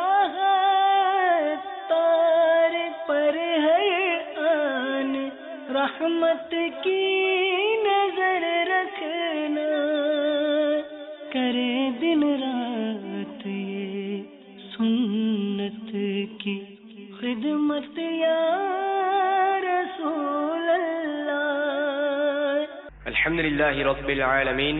راحت تار پر ہر آن رحمت کی نظر رکھنا، کرے دن رات یہ سنت کی خدمت یا رسول اللہ۔ الحمد للہ رب العالمین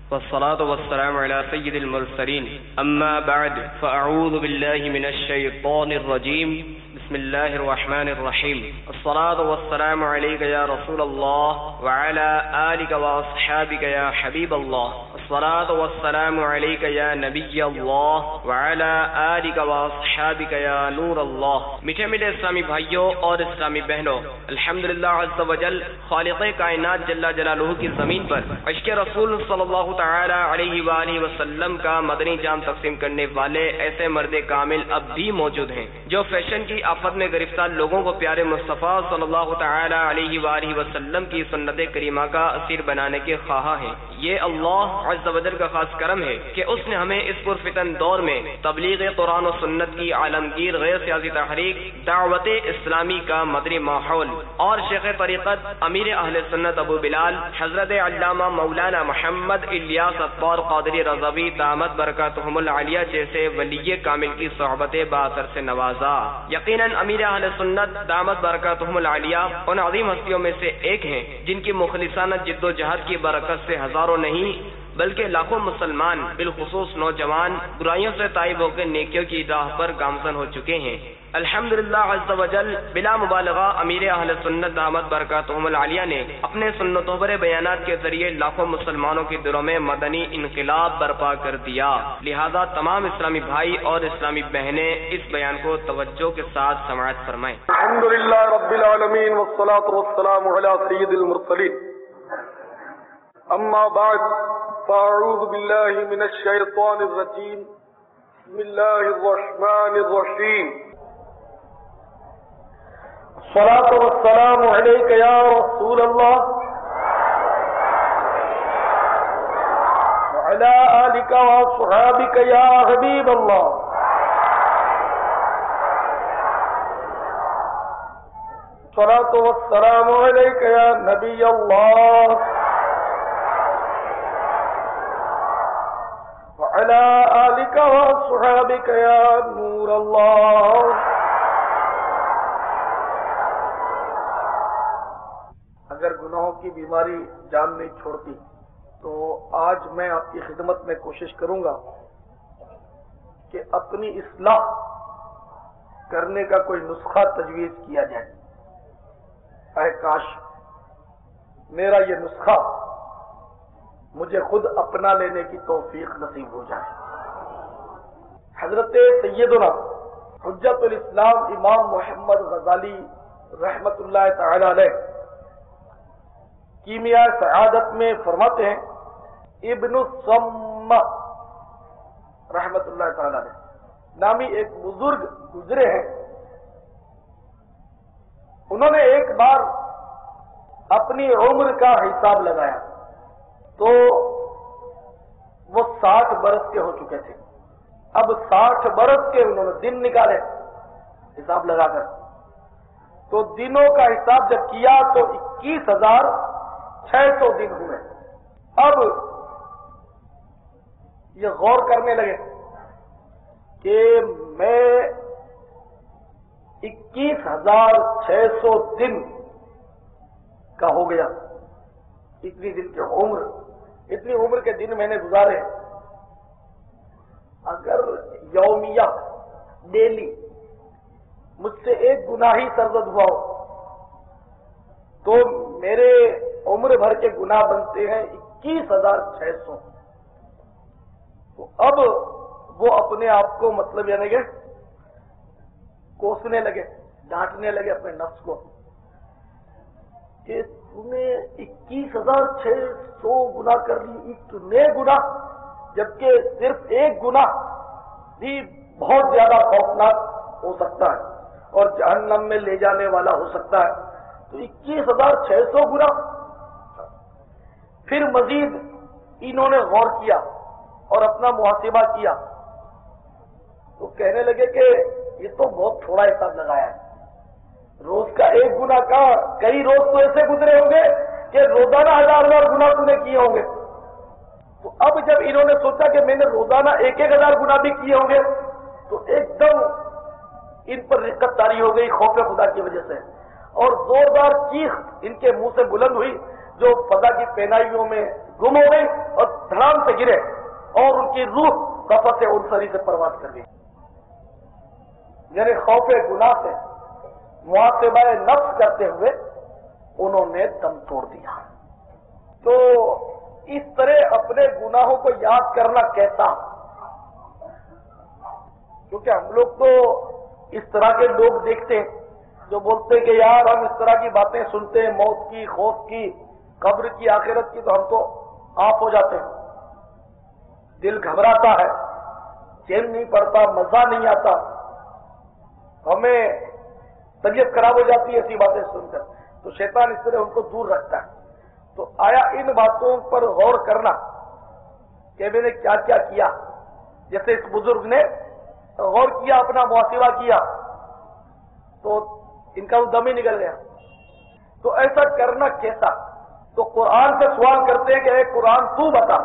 والصلاة والسلام على سید المرسلین، اما بعد فاعوذ باللہ من الشیطان الرجیم، بسم اللہ الرحمن الرحیم، الصلاة والسلام علیک یا رسول اللہ وعلى آلک واصحابک یا حبیب اللہ، الصلاة والسلام علیک یا نبی اللہ وعلى آلک واصحابک یا نور اللہ۔ میٹھے میٹھے اسلامی بھائیوں اور اسلامی بہنوں، الحمدللہ عز وجل خالق کائنات جل جلالہ کی زمین پر عشق رسول صلی اللہ تعالی علیہ وآلہ وسلم کا مدنی جام تقسیم کرنے والے ایسے مرد کامل اب بھی موجود ہیں جو فیشن کی آفت میں گرفتار لوگوں کو پیارے مصطفیٰ صلی اللہ تعالی علیہ وآلہ وسلم کی سنت کریمہ کا اسیر بنانے کے خواہاں ہیں۔ یہ اللہ عز و جل کا خاص کرم ہے کہ اس نے ہمیں اس پرفتن دور میں تبلیغ قرآن و سنت کی عالمگیر غیر سیاسی تحریک دعوت اسلامی کا مدنی ماحول اور شیخ طریقت امیر اہل سنت ابو بلال حضرت علامہ مولانا محمد الیاس اطوار قادری رضوی دامت برکاتہم العالیہ جیسے ولی کامل کی صحبت باثر سے نوازا۔ یقیناً امیر اہل سنت دامت برکاتہم العالیہ ان عظیم ہستیوں میں سے ایک ہیں جن کی مخلصانہ جد و جہد کی برکت سے ہزاروں نہیں بلکہ لاکھوں مسلمان بالخصوص نوجوان برائیوں سے تائب ہو کے نیکیوں کی راہ پر گامزن ہو چکے ہیں۔ الحمدللہ عز و جل بلا مبالغہ امیر اہل سنت دامت برکاتہم العالیہ نے اپنے سنتوں پر بیانات کے ذریعے لاکھوں مسلمانوں کے دلوں میں مدنی انقلاب برپا کر دیا۔ لہذا تمام اسلامی بھائی اور اسلامی بہنیں اس بیان کو توجہ کے ساتھ سماعت فرمائیں۔ الحمدللہ رب العالمین والصلاة والسلام علی سید المرسلین، اما بعد فاعوذ باللہ من الشیطان الرجیم، بسم اللہ الرحمن الرحیم، الصلاة والسلام علیک یا رسول اللہ وعلی آلک واصحابک یا حبیب اللہ، الصلاة والسلام علیک یا نبی اللہ وعلى آلك وصحابك يا نور اللہ۔ اگر گناہوں کی بیماری جان نہیں چھوڑتی تو آج میں آپ کی خدمت میں کوشش کروں گا کہ اپنی اصلاح کرنے کا کوئی نسخہ تجویز کیا جائے۔ اے کاش میرا یہ نسخہ مجھے خود اپنا لینے کی توفیق نصیب ہو جائے۔ حضرت سیدنا حجت الاسلام امام محمد غزالی رحمت اللہ تعالی علیہ کیمیاء سعادت میں فرماتے ہیں، ابن الصم رحمت اللہ تعالی علیہ نامی ایک بزرگ گزرے ہیں، انہوں نے ایک بار اپنی عمر کا حساب لگایا تو وہ 60 برس کے ہو چکے تھے۔ اب 60 برس کے انہوں نے دن نکالے حساب لگا کر، تو دنوں کا حساب جب کیا تو 21,600 دن ہوئے۔ اب یہ غور کرنے لگے کہ میں 21,600 دن کا ہو گیا، اتنی دن کی عمر، اتنی عمر کے دن میں نے گزارے، اگر یومیہ ڈیلی مجھ سے ایک گناہ ہی سرزد ہوا ہو تو میرے عمر بھر کے گناہ بنتے ہیں 21,600۔ تو اب وہ اپنے آپ کو مطلب یعنی کہ کوسنے لگے، ڈانٹنے لگے اپنے نفس کو کہ تم نے 21,600 گناہ کر لی، اتنے گناہ، جبکہ صرف ایک گناہ بھی بہت زیادہ خوفناک ہو سکتا ہے اور جہنم میں لے جانے والا ہو سکتا ہے، تو 21,600 گناہ۔ پھر مزید انہوں نے غور کیا اور اپنا محاسبہ کیا تو کہنے لگے کہ یہ تو بہت تھوڑا حساب لگایا ہے، روز کا ایک گناہ کا کئی روز تو ایسے گزرے ہوں گے کہ روزانہ 1000 گناہ تم نے کیے ہوں گے۔ تو اب جب انہوں نے سوچا کہ میں نے روزانہ 1000 گناہ بھی کیے ہوں گے تو ایک دم ان پر رقت طاری ہو گئی خوف خدا کی وجہ سے، اور زوردار چیخ ان کے منہ سے بلند ہوئی جو فضا کی پہنائیوں میں گم ہو گئی اور دھڑام سے گرے اور ان کی روح قفس انصری سے پرواز کر گئی۔ یعنی خوف گناہ سے محاسبہ نفس کرتے ہوئے انہوں نے دم توڑ دیا۔ تو اس طرح اپنے گناہوں کو یاد کرنا کیسا، کیونکہ ہم لوگ تو اس طرح کے لوگ دیکھتے ہیں جو بولتے ہیں کہ یار ہم اس طرح کی باتیں سنتے ہیں، موت کی، خوف کی، قبر کی، آخرت کی، تو ہم تو آف ہو جاتے ہیں، دل گھبراتا ہے، چین نہیں پڑتا، مزہ نہیں آتا، ہمیں طبیعت خراب ہو جاتی ہے ایسی باتیں سن کر۔ تو شیطان اس طرح ان کو دور رکھتا ہے۔ تو آیا ان باتوں پر غور کرنا کہ میں نے کیا کیا کیا، جیسے اس بزرگ نے غور کیا، اپنا محاسبہ کیا تو ان کا وہ دم ہی نکل گیا۔ تو ایسا کرنا کیسا؟ تو قرآن سے سوال کرتے ہیں کہ اے قرآن تو بتا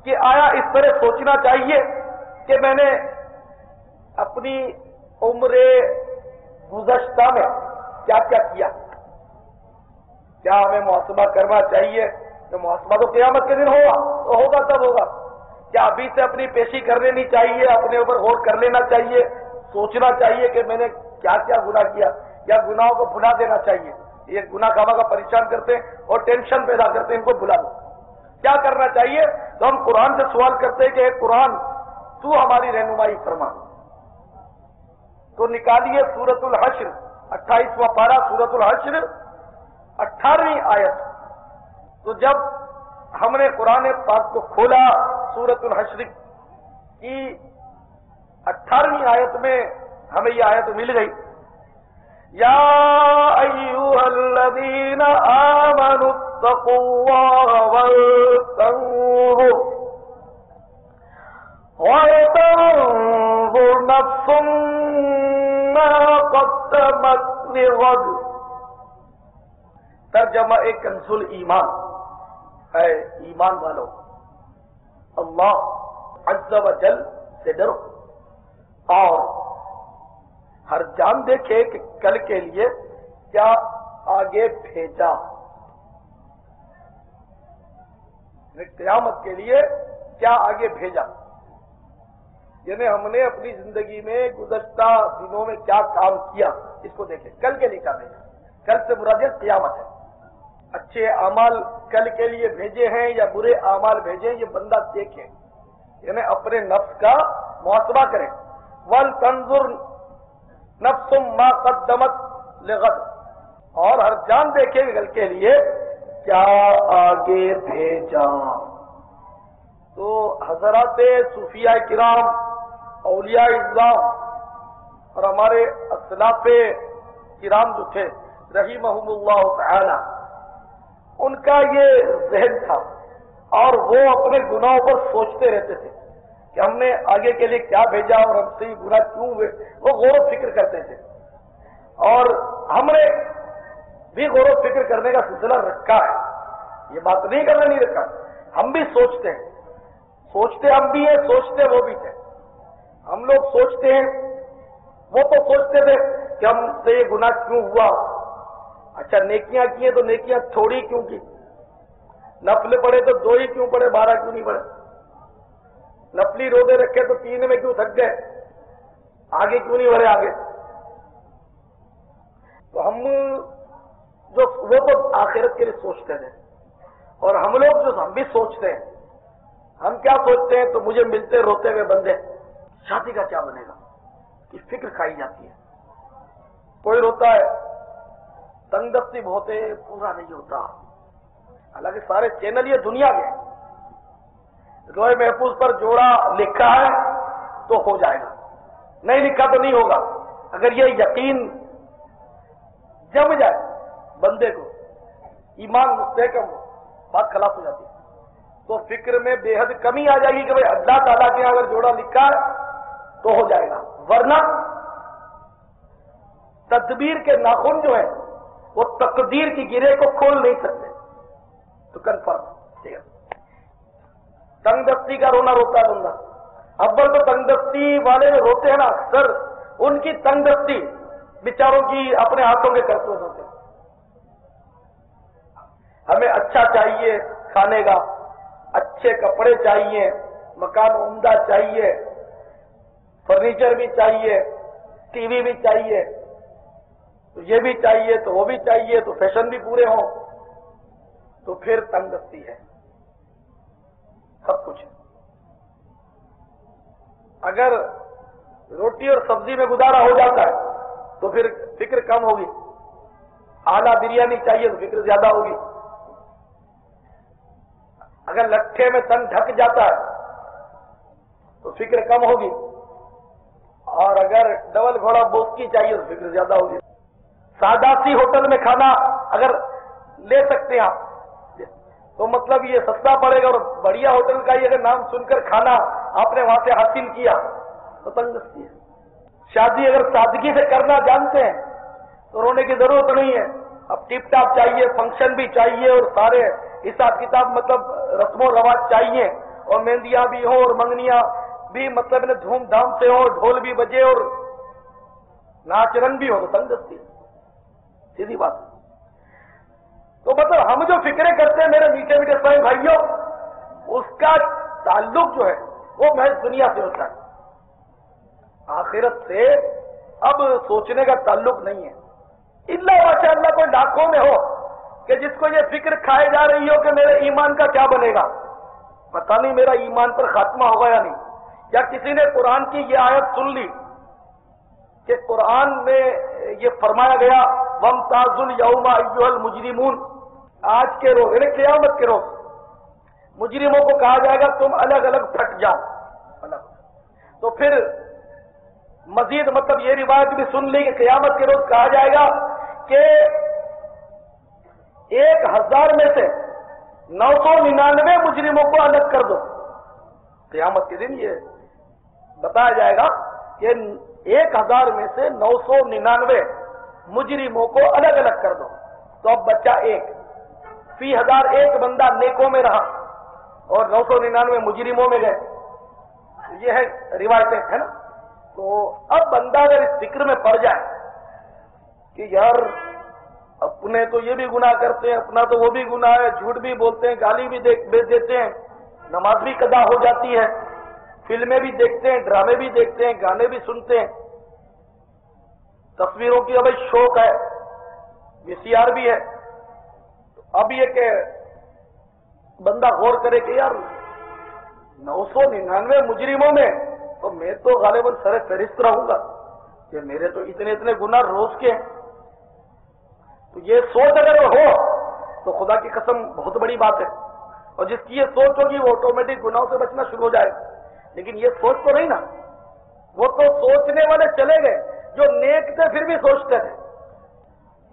کہ آیا اس طرح سوچنا چاہیے کہ میں نے اپنی عمر گزشتہ میں کیا کیا کیا؟ کیا ہمیں محاسبہ کرنا چاہیے؟ تو محاسبہ تو قیامت کے دن ہوگا، تو ہوگا تب ہوگا۔ کیا ابھی سے اپنی پیشی کر لینی چاہیے، اپنے اوپر غور کر لینا چاہیے، سوچنا چاہیے کہ میں نے کیا کیا گناہ کیا، یا گناہوں کو بھلا دینا چاہیے؟ یہ گناہ خواہ کا پریشان کرتے ہیں اور ٹینشن پیدا کرتے ہیں، ان کو بھلا دو۔ کیا کرنا چاہیے؟ تو ہم قرآن سے سوال کرتے ہیں کہ اے قرآن تو ہماری رہنمائی فرما۔ تو نکالیے سورۃ الحشر 28واں پارہ، سورۃ الحشر 18ویں آیت۔ تو جب ہم نے قرآن پاک کو کھولا سورۃ الحشر کی 18ویں آیت میں ہمیں یہ آیت مل گئی، یا ایھا الذین آمنوا اتقوا اللہ ولتنظر نفس ما قدمت لغد۔ ترجمہ ایک کنز الایمان ہے، ایمان والو اللہ عز و جل سے ڈرو اور ہر جان دیکھے کہ کل کے لیے کیا آگے بھیجا، قیامت کے لیے کیا آگے بھیجا۔ یعنی ہم نے اپنی زندگی میں گزشتہ دنوں میں کیا کام کیا، اس کو دیکھیں، کل کے لیے کیا بھیجا۔ کل سے مراد قیامت ہے۔ اچھے اعمال کل کے لیے بھیجے ہیں یا برے اعمال بھیجے، یہ بندہ دیکھے، یعنی اپنے نفس کا محاسبہ کرے۔ وَلْتَنْظُرْ نَفْسٌ مَا قَدَّمَتْ لِغَدٍ، اور ہر جان دیکھے کل کے لیے کیا آگے بھیجا۔ تو حضرات صوفیاء کرام، اولیاء اعظام اور ہمارے اسلاف کرام جو تھے رحمہم اللہ تعالی، ان کا یہ ذہن تھا اور وہ اپنے گناہوں پر سوچتے رہتے تھے کہ ہم نے آگے کے لیے کیا بھیجا اور ہم سے یہ گناہ کیوں ہوئے، وہ غور و فکر کرتے تھے۔ اور ہم نے بھی غور و فکر کرنے کا سلسلہ رکھا ہے، یہ بات نہیں کرنا نہیں رکھا، ہم بھی سوچتے ہیں، سوچتے ہم بھی ہیں، سوچتے وہ بھی تھے۔ ہم لوگ سوچتے ہیں، وہ تو سوچتے تھے کہ ہم سے یہ گناہ کیوں ہوا، اچھا نیکیاں کی ہیں تو نیکیاں تھوڑی کیوں کی، نفل پڑے تو 2 ہی کیوں پڑے، 12 کیوں نہیں پڑے، نفلی روزے رکھے تو 3 میں کیوں تھک گئے، آگے کیوں نہیں بڑھے آگے۔ تو ہم جو وہ تو آخرت کے لیے سوچتے تھے، اور ہم لوگ جو ہم بھی سوچتے ہیں، ہم کیا سوچتے ہیں؟ تو مجھے ملتے روتے ہوئے بندے، شادی کا کیا بنے گا، کی فکر کھائی جاتی ہے۔ کوئی روتا ہے، تنگ دستی بہت ہے، پورا نہیں ہوتا، حالانکہ سارے چینل یہ دنیا کے لوہے محفوظ پر جوڑا لکھا ہے تو ہو جائے گا، نہیں لکھا تو نہیں ہوگا۔ اگر یہ یقین جم جائے بندے کو، ایمان مستحکم ہو، بات خلاف ہو جاتی ہے، تو فکر میں بے حد کمی آ جائے گی کہ بھائی اللہ تعالیٰ کے اگر جوڑا لکھا ہے تو ہو جائے گا، ورنہ تدبیر کے ناخن جو ہیں وہ تقدیر کی گرے کو کھول نہیں سکتے. تو کنفرم ٹھیک ہے. تنگ دستی کا رونا روتا ہے بندہ. اول تو تنگ دستی والے جو روتے ہیں نا، اکثر ان کی تنگ دستی بیچاروں کی اپنے ہاتھوں کے کرتے ہوتے ہیں. ہمیں اچھا چاہیے کھانے کا، اچھے کپڑے چاہیے، مکان عمدہ چاہیے، فرنیچر بھی چاہیے، ٹی وی بھی چاہیے، تو یہ بھی چاہیے تو وہ بھی چاہیے، تو فیشن بھی پورے ہوں. تو پھر تنگ دستی ہے، سب کچھ ہے. اگر روٹی اور سبزی میں گزارا ہو جاتا ہے تو پھر فکر کم ہوگی. اعلیٰ بریانی چاہیے تو فکر زیادہ ہوگی. اگر لٹھے میں تن ڈھک جاتا ہے تو فکر کم ہوگی، اور اگر ڈبل گھوڑا بوسکی چاہیے تو فکر زیادہ ہوگی. سادہ سی ہوٹل میں کھانا اگر لے سکتے ہیں آپ تو مطلب یہ سستا پڑے گا، اور بڑھیا ہوٹل کا یہ اگر نام سن کر کھانا آپ نے وہاں سے حاصل کیا تو تنگ دستی ہے. شادی اگر سادگی سے کرنا جانتے ہیں تو رونے کی ضرورت نہیں ہے. اب ٹپ ٹاپ چاہیے، فنکشن بھی چاہیے، اور سارے حساب کتاب مطلب رسم و رواج چاہیے، اور مہندیاں بھی ہوں اور منگنیاں بھی مطلب دھوم دھام سے ہو، ڈھول بھی بجے اور ناچ رنگ بھی ہو، تو تنگ دستی ہے. سیدھی بات. تو مطلب ہم جو فکریں کرتے ہیں میرے میٹھے میٹھے اسلامی بھائیوں، اس کا تعلق جو ہے وہ محض دنیا سے ہوتا ہے، آخرت سے اب سوچنے کا تعلق نہیں ہے. الا ماشاء اللہ کوئی لاکھوں میں ہو کہ جس کو یہ فکر کھائے جا رہی ہو کہ میرے ایمان کا کیا بنے گا، پتہ نہیں میرا ایمان پر خاتمہ ہوگا یا نہیں. یا کسی نے قرآن کی یہ آیت سن لی کہ قرآن میں یہ فرمایا گیا وَامْتَازُوا الْيَوْمَ أَيُّهَا الْمُجْرِمُونَ، آج کے روز یعنی قیامت کے روز مجرموں کو کہا جائے گا تم الگ الگ پھٹ جاؤ الگ. تو پھر مزید مطلب یہ روایت بھی سن لی کہ قیامت کے روز کہا جائے گا کہ 1000 میں سے 999 مجرموں کو الگ کر دو. قیامت کے دن یہ بتایا جائے گا کہ 1000 میں سے 999 مجرموں کو الگ الگ کر دو. تو اب بچہ ایک فی 1000 ایک بندہ نیکوں میں رہا اور 999 مجرموں میں گئے. یہ ہے روایتیں ہے نا. تو اب بندہ اگر اس فکر میں پڑ جائے کہ یار اپنے تو یہ بھی گناہ کرتے ہیں، اپنا تو وہ بھی گناہ ہے، جھوٹ بھی بولتے ہیں، گالی بھی دیتے ہیں، نماز بھی قضا ہو جاتی ہے، فلمیں بھی دیکھتے ہیں، ڈرامے بھی دیکھتے ہیں، گانے بھی سنتے ہیں، تصویروں کی اب شوق ہے، VCR بھی ہے. تو اب یہ کہ بندہ غور کرے کہ یار 999 مجرموں میں تو میں تو غالباً سر فہرست رہوں گا کہ میرے تو اتنے گناہ روز کے ہیں. تو یہ سوچ اگر ہو تو خدا کی قسم بہت بڑی بات ہے. اور جس کی یہ سوچ ہوگی وہ آٹومیٹک گناہوں سے بچنا شروع ہو جائے. لیکن یہ سوچ تو نہیں نا، وہ تو سوچنے والے چلے گئے جو نیک تھے پھر بھی سوچتے تھے.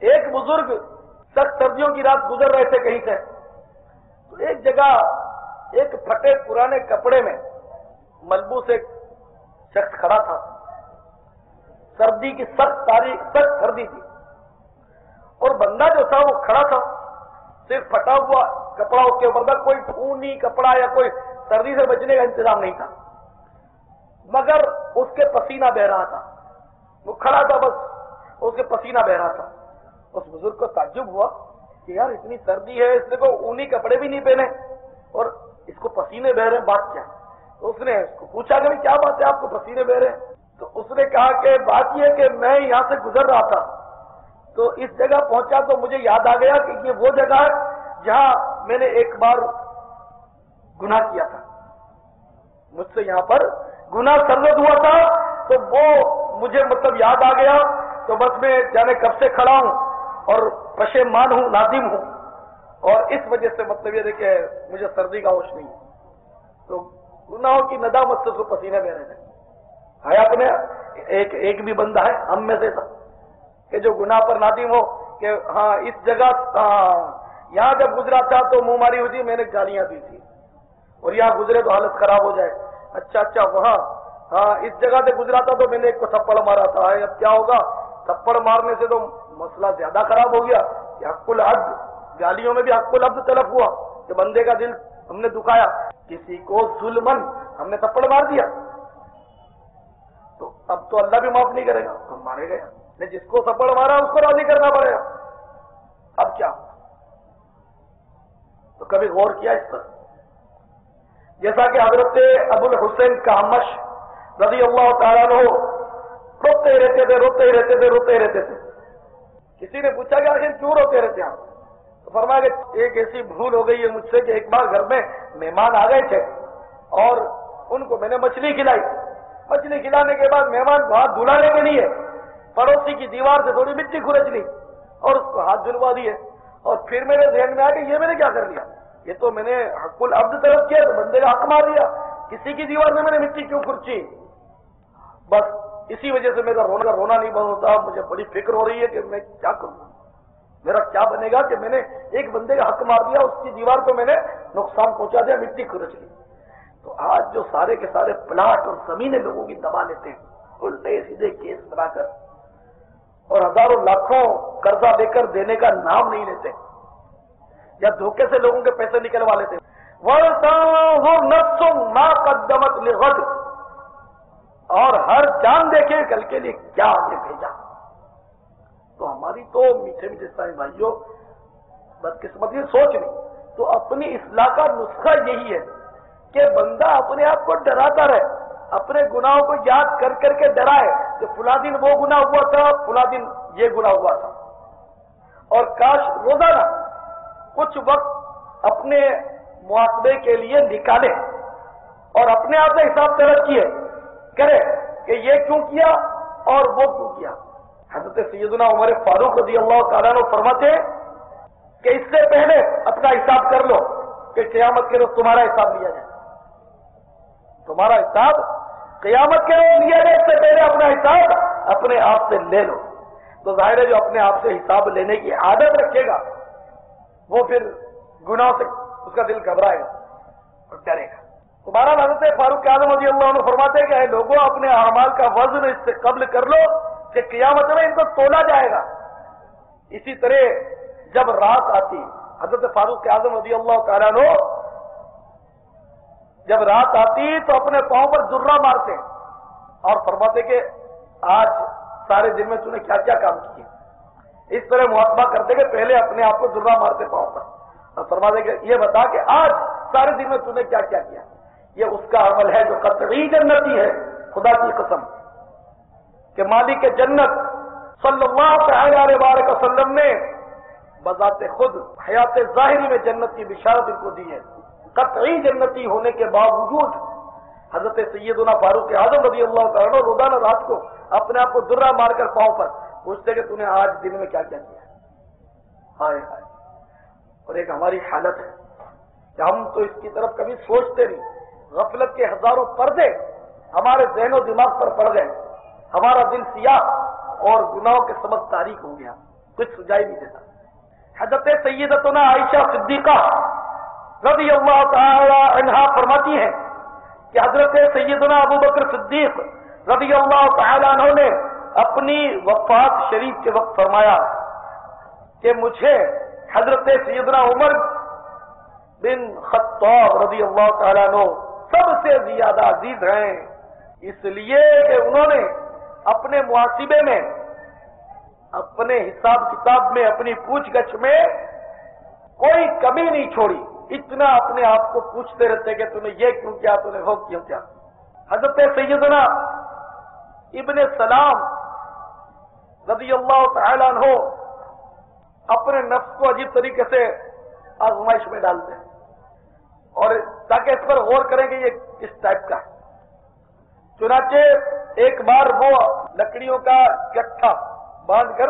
ایک بزرگ سخت سردیوں کی رات گزر رہے تھے کہیں سے، تو ایک جگہ ایک پھٹے پرانے کپڑے میں ملبوس ایک شخص کھڑا تھا. سردی کی سخت سردی تھی، اور بندہ جو تھا وہ کھڑا تھا، صرف پھٹا ہوا کپڑا اس کے اوپر تھا، کوئی اونی کپڑا یا کوئی سردی سے بچنے کا انتظام نہیں تھا، مگر اس کے پسینہ بہ رہا تھا. وہ کھڑا تھا بس اس کے پسینہ بہ رہا تھا. اس بزرگ کو تعجب ہوا کہ یار اتنی سردی ہے، اس نے کوئی اونی کپڑے بھی نہیں پہنے اور اس کو پسینے بہ رہے ہیں، بات کیا؟ تو اس نے اس کو پوچھا کہ کیا بات ہے آپ کو پسینے بہ رہے ہیں؟ تو اس نے کہا کہ بات یہ کہ میں یہاں سے گزر رہا تھا تو اس جگہ پہنچا تو مجھے یاد آ گیا کہ یہ وہ جگہ ہے جہاں میں نے ایک بار گناہ کیا تھا، مجھ سے یہاں پر گناہ سرزد ہوا تھا، تو وہ مجھے مطلب یاد آ گیا. تو بس میں جانے کب سے کھڑا ہوں اور پشیمان ہوں، نادم ہوں، اور اس وجہ سے مطلب یہ کہ مجھے سردی کا ہوش نہیں. تو گناہوں کی ندامت سے اس کو پسینے بہ رہے تھے. ہے اپنے ایک بھی بندہ ہے ہم میں سے تھا کہ جو گناہ پر نادم ہو کہ ہاں اس جگہ یہاں جب گزرا تھا تو منہ ماری ہوئی تھی، میں نے گالیاں دی تھی، اور یہاں گزرے تو حالت خراب ہو جائے. اچھا وہاں ہاں اس جگہ سے گزرا تھا تو میں نے ایک کو تھپڑ مارا تھا، اب کیا ہوگا؟ تھپڑ مارنے سے تو مسئلہ زیادہ خراب ہو گیا کہ حق العبد، گالیوں میں بھی حق العبد تلف ہوا کہ بندے کا دل ہم نے دکھایا، کسی کو ظلمن ہم نے تھپڑ مار دیا، تو اب تو اللہ بھی معاف نہیں کرے گا، ہم مارے گئے نے جس کو تھپڑ مارا اس کو راضی کرنا پڑے گا، اب کیا؟ تو کبھی غور کیا اس پر؟ جیسا کہ حضرت ابو الحسین کامش رضی اللہ تعالیٰ عنہ روتے ہی رہتے تھے، کسی نے پوچھا کہ آخر کیوں روتے رہتے ہیں؟ تو فرمایا کہ ایک ایسی بھول ہو گئی ہے مجھ سے کہ ایک بار گھر میں مہمان آ گئے تھے اور ان کو میں نے مچھلی کھلائی، مچھلی کھلانے کے بعد مہمان کو ہاتھ دھلانے کے لیے پڑوسی کی دیوار سے تھوڑی مٹی کھرچ لی اور اس کو ہاتھ دھلوا دیے، اور پھر میرے ذہن میں آیا کہ یہ میں نے کیا کر لیا، یہ تو میں نے حق العبد طرف کیا تو بندے کا حق مار دیا، کسی کی دیوار میں نے مٹی کیوں کھرچی؟ بس اسی وجہ سے میرا رونا نہیں بند ہوتا، مجھے بڑی فکر ہو رہی ہے کہ میں کیا کروں، میرا کیا بنے گا کہ میں نے ایک بندے کا حق مار دیا، اس کی دیوار کو میں نے نقصان پہنچا دیا، مٹی کھرچ لی۔ تو آج جو سارے کے سارے پلاٹ اور زمینیں لوگوں کی دبا لیتے ہیں الٹے سیدھے کیس بنا کر، اور ہزاروں لاکھوں قرضہ دے کر دینے کا نام نہیں لیتے، یا دھوکے سے لوگوں کے پیسے نکلوا لیتے ہیں۔ وَلْتَنظُرْ نَفْسٌ مَا قَدَّمَتْ لِغَدٍ، اور ہر جان دیکھے کل کے لیے کیا آگے بھیجا۔ تو ہماری تو میٹھے میٹھے اسلامی بھائیوں بدقسمتی سوچ نہیں، تو اپنی اصلاح کا نسخہ یہی ہے کہ بندہ اپنے آپ کو ڈراتا رہے، اپنے گناہوں کو یاد کر کر کے ڈرائے کہ فلاں دن وہ گناہ ہوا تھا، فلاں دن یہ گناہ ہوا تھا، اور کاش روزانہ کچھ وقت اپنے محاسبے کے لیے نکالے اور اپنے آپ سے حساب طلب کیے کرے کہ یہ کیوں کیا اور وہ کیوں کیا۔ حضرت سیدنا عمر فاروق رضی اللہ تعالیٰ عنہ فرماتے ہیں کہ اس سے پہلے اپنا حساب کر لو کہ قیامت کے روز تمہارا حساب لیا جائے، تمہارا حساب قیامت کے روز لیا جائے، اس سے پہلے اپنا حساب اپنے آپ سے لے لو۔ تو ظاہر ہے جو اپنے آپ سے حساب لینے کی عادت رکھے گا وہ پھر گناہ سے اس کا دل گھبرائے گا اور ڈرے گا۔ تمہارا حضرت فاروق اعظم رضی اللہ عنہ فرماتے ہیں کہ اے لوگوں اپنے اعمال کا وزن اس سے قبل کر لو کہ قیامت میں ان کو تولا جائے گا۔ اسی طرح جب رات آتی، حضرت فاروق اعظم رضی اللہ تعالیٰ عنہ جب رات آتی تو اپنے پاؤں پر درہ مارتے اور فرماتے کہ آج سارے دن میں تو نے کیا کیا کام کیے، اس طرح محاسبہ کرتے کہ پہلے اپنے آپ کو درہ مارتے پاؤں پر اور فرماتے کہ یہ بتا کہ آج سارے دن میں تو نے کیا کیا کیا۔ یہ اس کا عمل ہے جو قطعی جنتی ہے، خدا کی قسم کہ مالک جنت صلی اللہ تعالی علیہ وآلہ وسلم نے بذات خود حیات ظاہری میں جنت کی بشارت ان کو دی ہے۔ قطعی جنتی ہونے کے باوجود حضرت سیدنا فاروق اعظم رضی اللہ تعالیٰ عنہ روزانہ رات کو اپنے آپ کو درہ مار کر پاؤں پر پوچھتے کہ تو نے آج دن میں کیا کیا کیا۔ ہائے ہائے، اور ایک ہماری حالت ہے کہ ہم تو اس کی طرف کبھی سوچتے نہیں، غفلت کے ہزاروں پردے ہمارے ذہن و دماغ پر پڑ گئے، ہمارا دل سیاہ اور گناہوں کے سبب تاریک ہو گیا، کچھ سجائی نہیں دیتا۔ حضرت سیدتنا عائشہ صدیقہ رضی اللہ تعالی عنہا فرماتی ہیں کہ حضرت سیدنا ابو بکر صدیق رضی اللہ تعالی عنہ نے اپنی وفات شریف کے وقت فرمایا کہ مجھے حضرت سیدنا عمر بن خطاب رضی اللہ تعالیٰ عنہ سب سے زیادہ عزیز ہیں، اس لیے کہ انہوں نے اپنے محاسبے میں، اپنے حساب کتاب میں، اپنی پوچھ گچھ میں کوئی کمی نہیں چھوڑی، اتنا اپنے آپ کو پوچھتے رہتے کہ تو نے یہ کیوں کیا، تو نے وہ کیوں کیا۔ حضرت سیدنا ابن سلام رضی اللہ تعالیٰ عنہ اپنے نفس کو عجیب طریقے سے آزمائش میں ڈالتے ہیں اور تاکہ اس پر غور کریں کہ یہ کس ٹائپ کا ہے۔ چنانچہ ایک بار وہ لکڑیوں کا گٹھا باندھ کر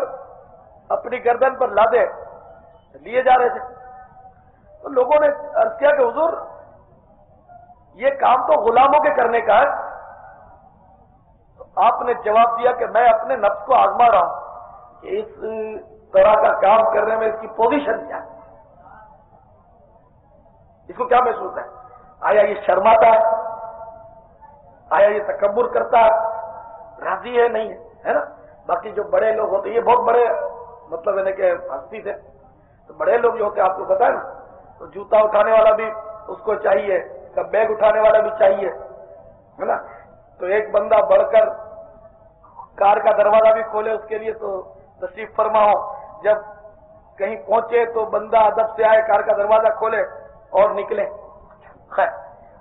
اپنی گردن پر لادے لیے جا رہے تھے، تو لوگوں نے عرض کیا کہ حضور یہ کام تو غلاموں کے کرنے کا ہے۔ تو آپ نے جواب دیا کہ میں اپنے نفس کو آزما رہا ہوں کہ اس طرح کا کام کرنے میں اس کی پوزیشن کیا ہے، اس کو کیا محسوس ہے، آیا یہ شرماتا ہے، آیا یہ تکبر کرتا ہے, راضی ہے نہیں ہے نا. باقی جو بڑے لوگ ہوتے, یہ بہت بڑے مطلب ہے کہ ہستی تھے, تو بڑے لوگ جو ہوتے ہیں آپ کو پتا ہے نا, تو جوتا اٹھانے والا بھی اس کو چاہیے, بیگ اٹھانے والا بھی چاہیے, ہے نا. تو ایک بندہ بڑھ کر کار کا دروازہ بھی کھولے اس کے لیے تو تشریف فرما ہو, جب کہیں پہنچے تو بندہ ادب سے آئے, کار کا دروازہ کھولے اور نکلے. خیر,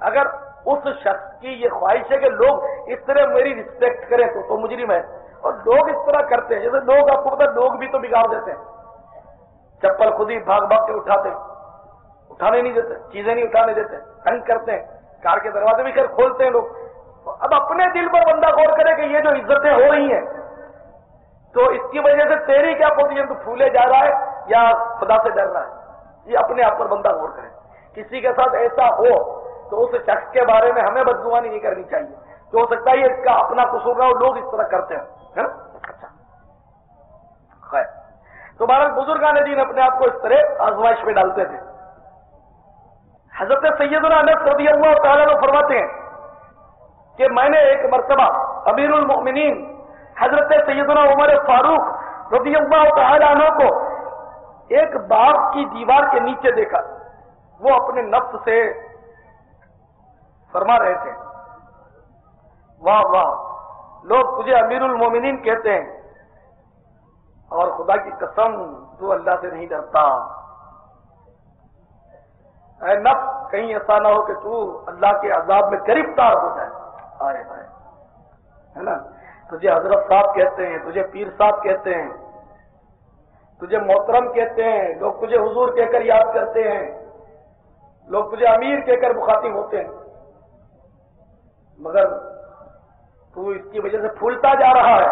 اگر اس شخص کی یہ خواہش ہے کہ لوگ اس طرح میری رسپیکٹ کریں تو مجرم ہے. اور لوگ اس طرح کرتے ہیں, جیسے لوگ آپ کو پتا لوگ بھی تو بگاڑ دیتے ہیں, چپل خود ہی بھاگ بھاگ کے اٹھانے نہیں دیتے, چیزیں نہیں اٹھانے دیتے, تنگ کرتے ہیں, کار کے دروازے بھی خیر کھولتے ہیں لوگ. اب اپنے دل پر بندہ غور کرے کہ یہ جو عزتیں ہو رہی ہیں تو اس کی وجہ سے تیری کیا پوزیشن, تو پھولے جا رہا ہے یا خدا سے ڈر رہا ہے, یہ اپنے آپ پر بندہ غور کرے. کسی کے ساتھ ایسا ہو تو اس شخص کے بارے میں ہمیں بدگمانی نہیں کرنی چاہیے, تو ہو سکتا ہے اس کا اپنا قصور نہ ہو, لوگ اس طرح کرتے ہیں. اچھا خیر, تو بہرحال بزرگان دین اپنے آپ کو اس طرح آزمائش میں ڈالتے تھے. حضرت سیدنا انس رضی اللہ تعالیٰ عنہ فرماتے ہیں کہ میں نے ایک مرتبہ امیر المؤمنین حضرت سیدنا عمر فاروق رضی اللہ تعالیٰ عنہ کو ایک باغ کی دیوار کے نیچے دیکھا. وہ اپنے نفس سے فرما رہے تھے, واہ واہ, لوگ تجھے امیر المومنین کہتے ہیں اور خدا کی قسم تو اللہ سے نہیں ڈرتا. اے نفس, کہیں ایسا نہ ہو کہ تو اللہ کے عذاب میں گرفتار ہو جائے. آئے آئے, ہے نا. تجھے حضرت صاحب کہتے ہیں, تجھے پیر صاحب کہتے ہیں, تجھے محترم کہتے ہیں, لوگ تجھے حضور کہہ کر یاد کرتے ہیں, لوگ تجھے امیر کہہ کر مخاطب ہوتے ہیں, مگر تو اس کی وجہ سے پھولتا جا رہا ہے.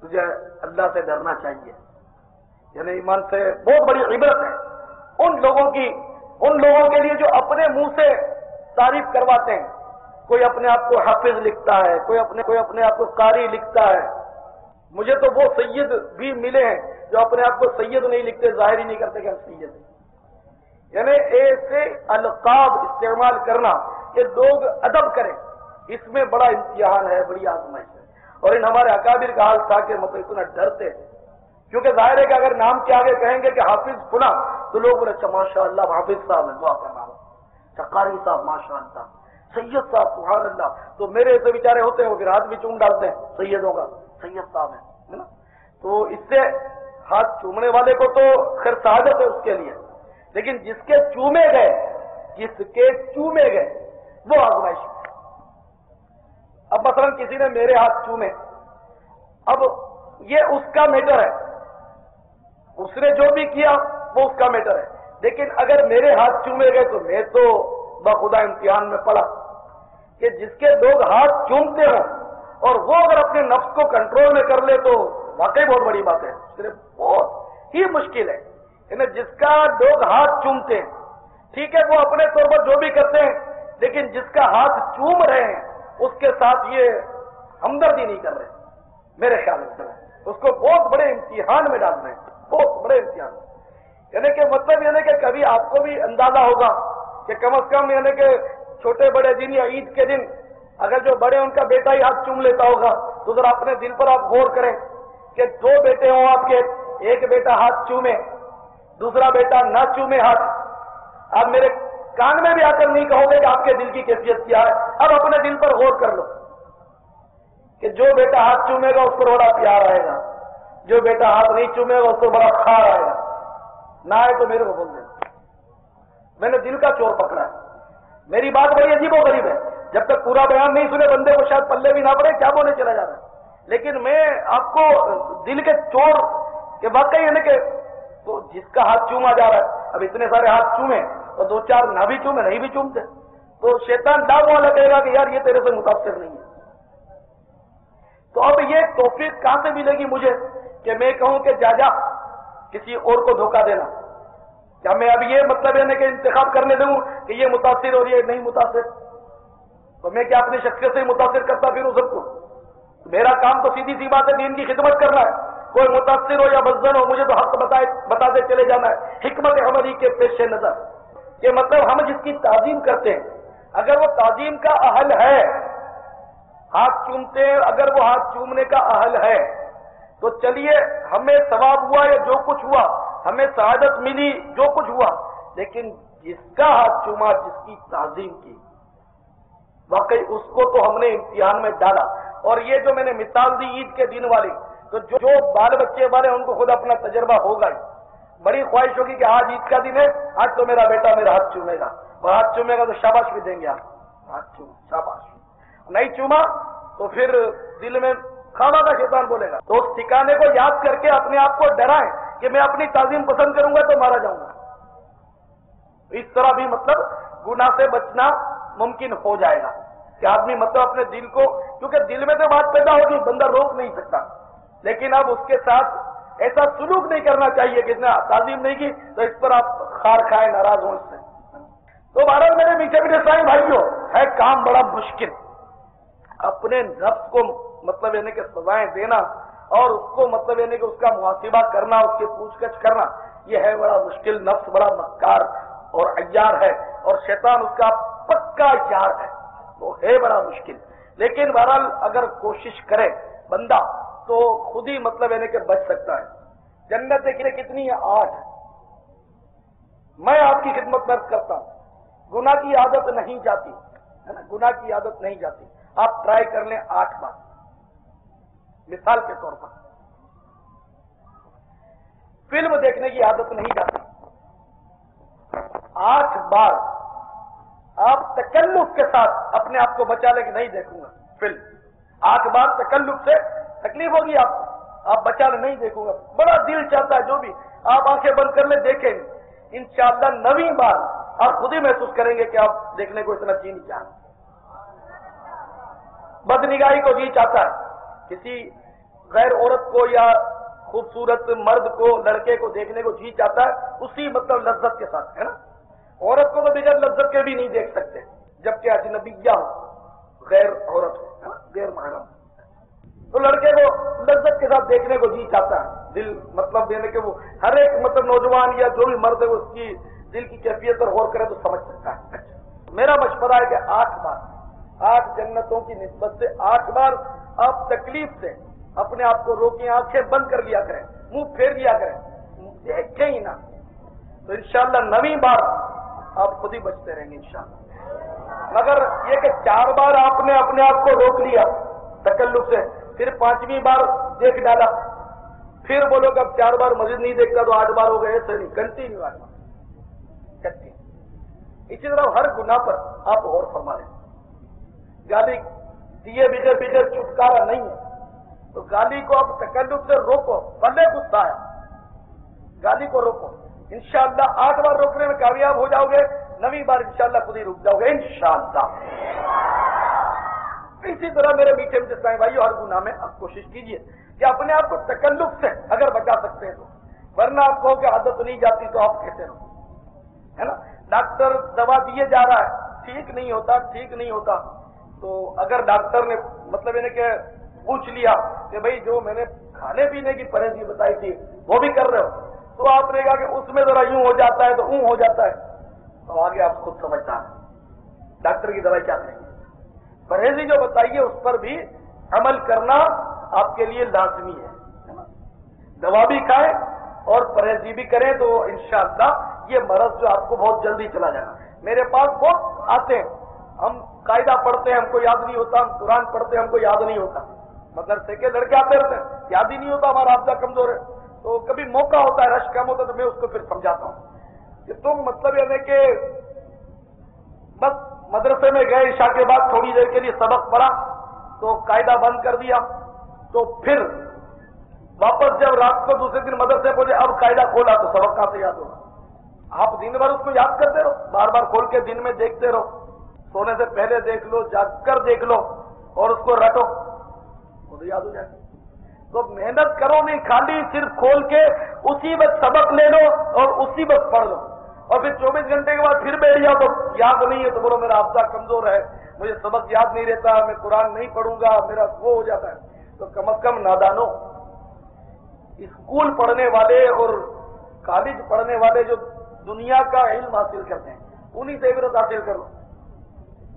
تجھے اللہ سے ڈرنا چاہیے. یعنی ایمان سے بہت بڑی عبرت ہے ان لوگوں کے لیے جو اپنے منہ سے تعریف کرواتے ہیں. کوئی اپنے آپ کو حافظ لکھتا ہے, کوئی اپنے آپ کو قاری لکھتا ہے. مجھے تو وہ سید بھی ملے ہیں جو اپنے آپ کو سید نہیں لکھتے, ظاہر ہی نہیں کرتے کہ ہم سید ہیں. یعنی ایسے القاب استعمال کرنا کہ لوگ ادب کریں, اس میں بڑا امتحان ہے, بڑی آزمائش ہے. اور ان ہمارے اکابر کا حال تھا کہ مطلب اتنا ڈرتے, کیونکہ ظاہر ہے کہ اگر نام کے آگے کہیں گے کہ حافظ فلاں تو لوگ بولے اچھا ماشاء اللہ حافظ صاحب ہے, دعا کا نام, قاری صاحب ماشاء اللہ, سید صاحب سبحان اللہ. تو میرے ایسے بیچارے ہوتے ہیں وہ پھر ہاتھ بھی چوم ڈالتے ہیں سیدوں کا, سید صاحب ہے نا. تو اس سے ہاتھ چومنے والے کو تو خیر سعادت ہے اس کے لیے, لیکن جس کے چومے گئے وہ آزمائش. اب مثلا کسی نے میرے ہاتھ چومے, اب یہ اس کا میٹر ہے, اس نے جو بھی کیا وہ اس کا میٹر ہے. لیکن اگر میرے ہاتھ چومے گئے تو میں تو بخدا امتحان میں پڑا کہ جس کے لوگ ہاتھ چومتے ہوں اور وہ اگر اپنے نفس کو کنٹرول میں کر لے تو واقعی بہت بڑی بات ہے, صرف بہت ہی مشکل ہے. یعنی جس کا لوگ ہاتھ چومتے ہیں ٹھیک ہے, وہ اپنے طور پر جو بھی کرتے ہیں, لیکن جس کا ہاتھ چوم رہے ہیں اس کے ساتھ یہ ہمدردی نہیں کر رہے, میرے خیال میں اس کو بہت بڑے امتحان میں ڈال رہے ہیں, بہت بڑے امتحان. یعنی کہ مطلب یعنی کہ کبھی آپ کو بھی اندازہ ہوگا کہ کم از کم یعنی کہ چھوٹے بڑے دن یا عید کے دن اگر جو بڑے ان کا بیٹا ہی ہاتھ چوم لیتا ہوگا تو ذرا اپنے دل پر آپ غور کریں کہ دو بیٹے ہوں آپ کے, ایک بیٹا ہاتھ چومے دوسرا بیٹا نہ چومے ہاتھ. آپ میرے کان میں بھی آ کر نہیں کہو گے کہ آپ کے دل کی کیفیت کیا ہے. اب اپنے دل پر غور کر لو کہ جو بیٹا ہاتھ چومے گا اس پر بڑا پیار آئے گا, جو بیٹا ہاتھ نہیں چومے گا اس پر بڑا کھار آئے گا. نہ آئے تو میرے کو بول دیں, میں نے دل کا چور پکڑا ہے. میری بات بڑی عجیب و غریب ہے, جب تک پورا بیان نہیں سنے بندے کو شاید پلے بھی نہ پڑے کیا بولنے چلا جا رہا ہے. لیکن میں آپ کو دل کے چور کے واقعی یعنی کہ تو جس کا ہاتھ چوما جا رہا ہے, اب اتنے سارے ہاتھ چومے اور دو چار نہ بھی چومے نہیں بھی چومتے تو شیطان ڈاک والا کہے گا کہ یار یہ تیرے سے متاثر نہیں ہے. تو اب یہ توفیق کہاں سے ملے گی مجھے کہ میں کہوں کہ جا کسی اور کو دھوکہ دینا. کیا میں اب یہ مطلب ہے کہ انتخاب کرنے دوں کہ یہ متاثر اور یہ نہیں متاثر, تو میں کیا اپنی شخصیت سے متاثر کرتا پھر سب کو. میرا کام تو سیدھی سی بات ہے دین کی خدمت کرنا ہے. کوئی متاثر ہو یا بزن ہو مجھے تو حق بتاتے چلے جانا ہے حکمت عملی کے پیش نظر. کہ مطلب ہم جس کی تعظیم کرتے ہیں اگر وہ تعظیم کا اہل ہے، ہاتھ چومتے ہیں، اگر وہ ہاتھ چومنے کا اہل ہے تو چلیے ہمیں ثواب ہوا یا جو کچھ ہوا، ہمیں سعادت ملی جو کچھ ہوا، لیکن جس کا ہاتھ چوما، جس کی تعظیم کی، واقعی اس کو تو ہم نے امتحان میں ڈالا۔ اور یہ جو میں نے مثال دی عید کے دن والی، تو جو بال بچے والے ان کو خود اپنا تجربہ ہوگا ہی، بڑی خواہش ہوگی کہ آج عید کا دن ہے، آج تو میرا بیٹا میرا ہاتھ چومے گا، اور ہاتھ چومے گا تو شاباش بھی دیں گے، آپ ہاتھ چوم شاباش، نہیں چوما تو پھر دل میں کھانا کا شیطان بولے گا۔ تو اس ٹھکانے کو یاد کر کے اپنے آپ کو ڈرائیں کہ میں اپنی تعظیم پسند کروں گا تو مارا جاؤں گا۔ اس طرح بھی مطلب گناہ سے بچنا ممکن ہو جائے گا کہ آدمی مطلب اپنے دل کو، کیونکہ دل میں تو بات پیدا ہوگی، بندہ روک نہیں سکتا، لیکن اب اس کے ساتھ ایسا سلوک نہیں کرنا چاہیے کہ اس نے تعظیم نہیں کی تو اس پر آپ خار کھائیں، ناراض ہوں اس سے۔ تو بہرحال میرے میٹھے میٹھے اسلامی بھائیوں، ہے کام بڑا مشکل، اپنے نفس کو مطلب یعنی کہ سزائیں دینا اور اس کو مطلب یعنی کہ اس کا محاسبہ کرنا، اس کی پوچھ گچھ کرنا، یہ ہے بڑا مشکل۔ نفس بڑا مکار اور عیار ہے، اور شیطان اس کا پکا یار ہے، تو ہے بڑا مشکل۔ لیکن بہرحال اگر کوشش کرے بندہ تو خود ہی مطلب یعنی کہ بچ سکتا ہے۔ جنت دیکھیے کتنی ہے؟ 8۔ میں آپ کی خدمت میں کرتا ہوں، گناہ کی عادت نہیں جاتی ہے نا، گناہ کی عادت نہیں جاتی، آپ ٹرائی کر لیں 8 بار، مثال کے طور پر فلم دیکھنے کی عادت نہیں جاتی، 8 بار آپ تکلف کے ساتھ اپنے آپ کو بچا لیں کہ نہیں دیکھوں گا فلم، 8 بار تکلف سے تکلیف ہوگی آپ کو، آپ بچا لیں نہیں دیکھوں گا، بڑا دل چاہتا ہے جو بھی، آپ آنکھیں بند کر لیں دیکھیں، انشاءاللہ 9ویں بار آپ خود ہی محسوس کریں گے کہ آپ دیکھنے کو اتنا جی نہیں چاہتے۔ بد نگاہی کو جی چاہتا ہے، کسی غیر عورت کو یا خوبصورت مرد کو، لڑکے کو دیکھنے کو جی چاہتا ہے، اسی مطلب لذت کے ساتھ، ہے نا۔ عورت کو تو بغیر لذت کے بھی نہیں دیکھ سکتے، جبکہ اجنبیہ ہو، غیر عورت ہو، غیر محرم، تو لڑکے کو لذت کے ساتھ دیکھنے کو جی چاہتا ہے، دل مطلب دینے کے وہ ہر ایک مطلب نوجوان یا جو بھی مرد ہے اس کی دل کی کیفیت پر غور کرے تو سمجھ سکتا ہے۔ میرا مشورہ ہے کہ 8 بار، 8 جنتوں کی نسبت سے 8 بار آپ تکلیف سے اپنے آپ کو روکیں، آنکھیں بند کر لیا کریں، منہ پھیر لیا کریں، دیکھیں ہی نہ، تو انشاءاللہ 9ویں بار آپ خود ہی بچتے رہیں گے انشاءاللہ۔ مگر یہ کہ 4 بار آپ نے اپنے آپ کو روک لیا تکلف سے، پھر 5ویں بار دیکھ ڈالا، پھر بولو کہ اب 4 بار مزید نہیں دیکھتا تو 8 بار ہو گئے، ایسے نہیں، کنٹینیو 8 بار کنٹینیو۔ اسی طرح ہر گناہ پر آپ غور فرما لیں، گالی دیے بغیر چھٹکارا نہیں ہے، تو گالی کو آپ تکلف سے روکو، بھلے غصہ ہے، گالی کو روکو، انشاءاللہ 8 بار روکنے میں کامیاب ہو جاؤ گے، 9ویں بار انشاءاللہ خود ہی رک جاؤ گے انشاءاللہ۔ اسی طرح میرے میٹھے میٹھے اسلامی بھائیو، ہر گناہ میں آپ کوشش کیجئے کہ اپنے آپ کو تکلف سے اگر بچا سکتے ہیں تو، ورنہ آپ کہو کہ عادت نہیں جاتی تو آپ کہتے رہو، ہے نا۔ ڈاکٹر دوا دیے جا رہا ہے، ٹھیک نہیں ہوتا، ٹھیک نہیں ہوتا، تو اگر ڈاکٹر نے مطلب یعنی کہ پوچھ لیا کہ بھئی جو میں نے کھانے پینے کی پرہیزی بتائی تھی وہ بھی کر رہے ہو، تو آپ نے کہا کہ اس میں ذرا یوں ہو جاتا ہے تو اون ہو جاتا ہے، تو آگے آپ خود سمجھتا ہے ڈاکٹر کی دوائی کیا کریں گے۔ پرہیزی جو بتائیے اس پر بھی عمل کرنا آپ کے لیے لازمی ہے، دوا بھی کھائیں اور پرہیزی بھی کریں تو انشاءاللہ یہ مرض جو آپ کو بہت جلدی چلا جائے گا۔ میرے پاس بہت آتے ہیں، ہم قاعدہ پڑھتے ہیں ہم کو یاد نہیں ہوتا، ہم قرآن پڑھتے ہیں ہم کو یاد نہیں ہوتا، مدرسے کے لڑکے آتے رہتے ہیں، یاد ہی نہیں ہوتا، ہمارا حافظہ کمزور ہے، تو کبھی موقع ہوتا ہے، رش کم ہوتا ہے تو میں اس کو پھر سمجھاتا ہوں کہ تم مطلب یعنی کہ بس مدرسے میں گئے، عشاء کے بعد تھوڑی دیر کے لیے سبق پڑھا تو قاعدہ بند کر دیا، تو پھر واپس جب رات کو دوسرے دن مدرسے پہنچے اب قاعدہ کھولا تو سبق کہاں سے یاد ہوگا۔ آپ دن بھر اس کو یاد کرتے رہو، بار بار کھول کے دن میں دیکھتے رہو، سونے سے پہلے دیکھ لو، جاگ کر دیکھ لو اور اس کو رٹو، وہ تو یاد ہو جائے گا۔ تو محنت کرو نہیں، خالی صرف کھول کے اسی وقت سبق لے لو اور اسی وقت پڑھ لو، اور پھر 24 گھنٹے کے بعد پھر بیٹھ جاؤ تو یاد نہیں ہے تو بولو میرا حافظہ کمزور ہے، مجھے سبق یاد نہیں رہتا، میں قرآن نہیں پڑھوں گا، میرا وہ ہو جاتا ہے۔ تو کم از کم نادانو، اسکول پڑھنے والے اور کالج پڑھنے والے جو دنیا کا علم حاصل کرتے ہیں انہی سے عبرت حاصل کر لو،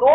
2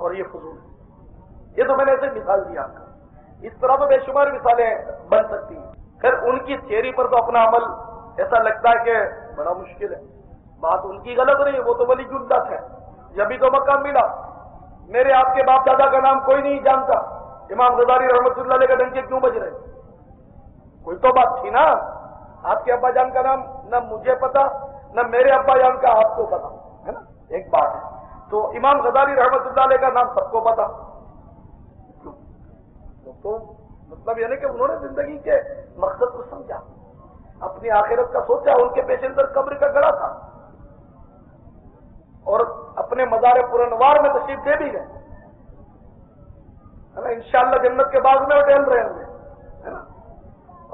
اور یہ فضول ہے. یہ تو میں نے ایسے مثال دی آپ کو. اس طرح تو بے شمار مثالیں بن سکتی ہیں. پھر ان کی تھیوری پر تو اپنا عمل ایسا لگتا ہے کہ بڑا مشکل ہے. بات ان کی غلط نہیں ہے, وہ تو ولی اللہ ہے. جبھی تو مقام ملا. میرے آپ کے باپ دادا کا نام کوئی نہیں جانتا, امام غزالی رحمۃ اللہ علیہ کا ڈنکے کیوں بج رہے؟ کوئی تو بات تھی نا. آپ کے ابا جان کا نام نہ مجھے پتا نہ میرے ابا جان کا آپ کو پتا ہے نا, ایک بات ہے. تو امام غزالی رحمۃ اللہ علیہ کا نام سب کو پتا. تو مطلب یہ نہیں کہ انہوں نے زندگی کے مقصد کو سمجھا, اپنی آخرت کا سوچا. ان کے پیش نظر قبر کا گڑا تھا اور اپنے مزار پرانوار میں تشریف دے بھی گئے. انشاءاللہ جنت کے باغ میں وہ ٹہل رہے ہوں گے ہے نا.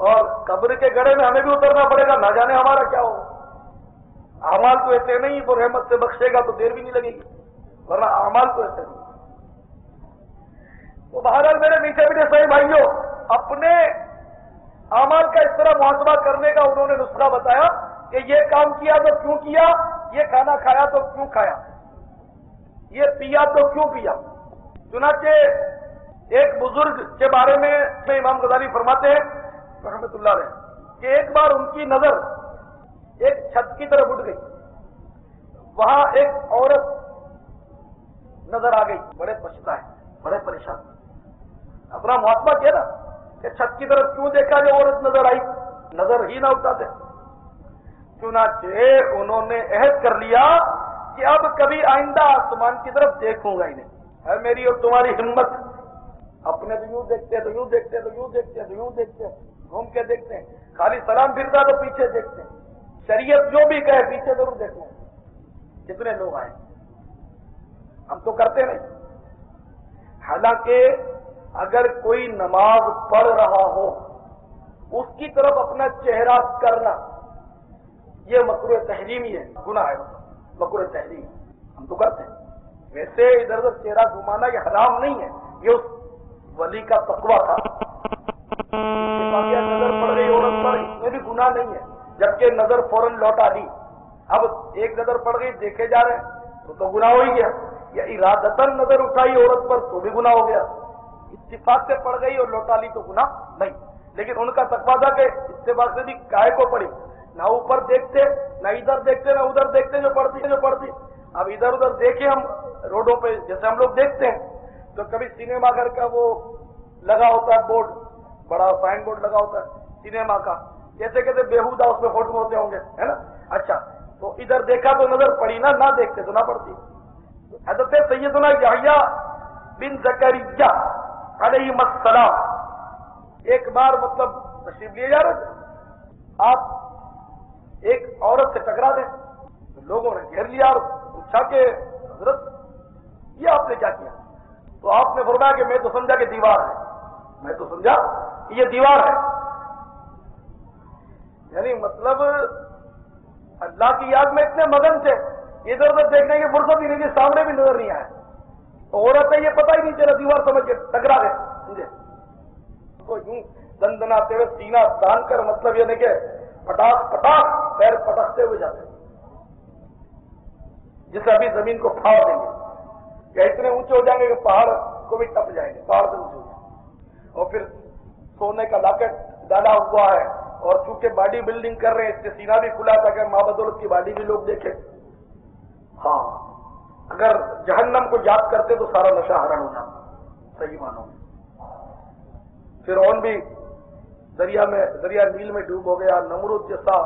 اور قبر کے گڑھے میں ہمیں بھی اترنا پڑے گا, نہ جانے ہمارا کیا ہو. اعمال تو ایسے نہیں وہ رحمت سے بخشے گا تو دیر بھی نہیں لگے گی, ورنہ اعمال تو ایسے نہیں. تو بہرحال میرے میٹھے میٹھے صحیح بھائیوں, اپنے اعمال کا اس طرح محاسبہ کرنے کا انہوں نے نسخہ بتایا کہ یہ کام کیا تو کیوں کیا, یہ کھانا کھایا تو کیوں کھایا, یہ پیا تو کیوں پیا. چنانچہ ایک بزرگ کے بارے میں امام غزالی فرماتے ہیں رحمۃ اللہ علیہ کہ ایک بار ان کی نظر ایک چھت کی طرف اٹھ گئی. وہاں ایک عورت نظر آ گئی, بڑے پچھتائے, بڑے پریشان. اپنا محاسبہ کیا نا کہ چھت کی طرف کیوں دیکھا جو عورت نظر آئی, نظر ہی نہ اٹھاتے. چنانچہ انہوں نے عہد کر لیا کہ اب کبھی آئندہ آسمان کی طرف دیکھوں گا ہی نہیں. ہے میری اور تمہاری ہمت, اپنے تو یوں دیکھتے تو یوں دیکھتے تو یوں دیکھتے تو یوں دیکھتے, گھوم کے دیکھتے ہیں. خالی سلام پھرتا تو پیچھے دیکھتے ہیں. شریعت جو بھی کہے پیچھے ضرور دیکھتے ہیں. کتنے لوگ آئے, ہم تو کرتے نہیں. حالانکہ اگر کوئی نماز پڑھ رہا ہو اس کی طرف اپنا چہرہ کرنا یہ مکروہ تحریمی ہے, گناہ ہے, مکروہ تحریم. ہم تو کرتے ہیں. ویسے ادھر ادھر چہرہ گھمانا یہ حرام نہیں ہے, یہ اس ولی کا تقویٰ تھا. نظر پڑ گئی عورت پر, اس میں بھی گناہ نہیں ہے, جبکہ نظر فوراً لوٹا دی. اب ایک نظر پڑ گئی دیکھے جا رہے ہیں تو گناہ ہو ہی گیا. یا ارادتاً نظر اٹھائی عورت پر تو بھی گناہ ہو گیا. اتفاق سے پڑ گئی اور لوٹا لی تو گناہ نہیں. لیکن ان کا تقویٰ تھا کہ اتفاق سے بھی کائے کو پڑی, نہ اوپر دیکھتے نہ ادھر دیکھتے نہ ادھر دیکھتے, جو پڑتی. اب ادھر ادھر دیکھیں ہم روڈوں پہ جیسے ہم لوگ دیکھتے ہیں تو کبھی سینما گھر کا وہ لگا ہوتا ہے بورڈ, بڑا سائن بورڈ لگا ہوتا ہے سینما کا, کیسے کیسے بےہودہ اس میں فوٹو ہوتے ہوں گے ہے نا. اچھا تو ادھر دیکھا تو نظر پڑی نا, نہ دیکھتے تو نہ پڑتی. حضرت سیدنا یحییٰ بن زکریا علیہ السلام ایک بار مطلب تشریف لیے جا رہے تھے, آپ ایک عورت سے ٹکرا دیں, لوگوں نے گھیر لیا اور پوچھا کہ حضرت یہ آپ نے کیا کیا؟ تو آپ نے فرمایا کہ میں تو سمجھا کہ دیوار ہے, میں تو سمجھا کہ یہ دیوار ہے. یعنی مطلب اللہ کی یاد میں اتنے مگن تھے, ادھر ادھر دیکھنے کی فرصت ہی نہیں تھی, سامنے بھی نظر نہیں آیا. عورت ہے یہ پتہ ہی نہیں چلا, دیوار سمجھ کے ٹکرا گئے. سمجھے تو یوں دندناتے ہوئے سینہ تان کر, مطلب یہ نہیں کہ پٹاخ پٹاخ پیر پٹکتے ہوئے جاتے جسے ابھی زمین کو پھاڑ دیں گے, یا اتنے اونچے ہو جائیں گے کہ پہاڑ کو بھی ٹپ جائیں گے, پہاڑ سے اونچے ہو جائیں گے. اور پھر سونے کا لاکٹ ڈالا ہوا ہے, اور چونکہ باڈی بلڈنگ کر رہے ہیں اس سے سینہ بھی کھلا تھا کہ ماں بدولت کی باڈی بھی لوگ دیکھیں. ہاں اگر جہنم کو یاد کرتے تو سارا نشہ حرام ہو جاتا, صحیح معنوں میں. فرعون بھی دریا نیل میں ڈوب ہو گیا. نمرود جیسا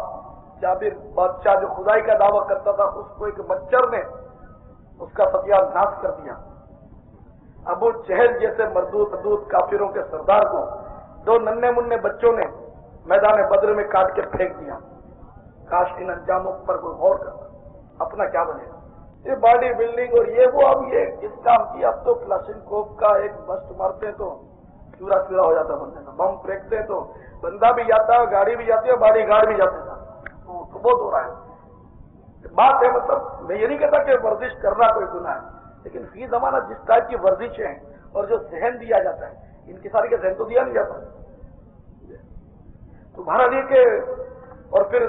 جابر بادشاہ جو خدائی کا دعویٰ کرتا تھا, اس کو ایک مچھر نے اس کا ستیہ ناش کر دیا. ابو جہل جیسے مردود کافروں کے سردار کو دو ننھے منھے بچوں نے میدان بدر میں کاٹ کے پھینک دیا. کاش ان انجاموں پر کوئی غور کرتا, اپنا کیا بنے گا. یہ باڈی بلڈنگ اور یہ وہ, اب یہ کس کام کی. اب تو کلاشنکوف کا ایک بسٹ مارتے تو چورا ہو جاتا بندے کا, بم پھینکتے تو بندہ بھی جاتا ہے, گاڑی بھی جاتی ہے, باڈی گارڈ بھی جاتے تھا. تو بہت ہو رہا ہے. بات ہے مطلب میں یہ نہیں کہتا کہ ورزش کرنا کوئی گناہ ہے, لیکن فی زمانہ جس ٹائپ کی ورزشیں ہیں اور جو ذہن دیا جاتا ہے, ان کی ساری کا ذہن تو دیا نہیں جاتا. تو بہرحال یہ کہ اور پھر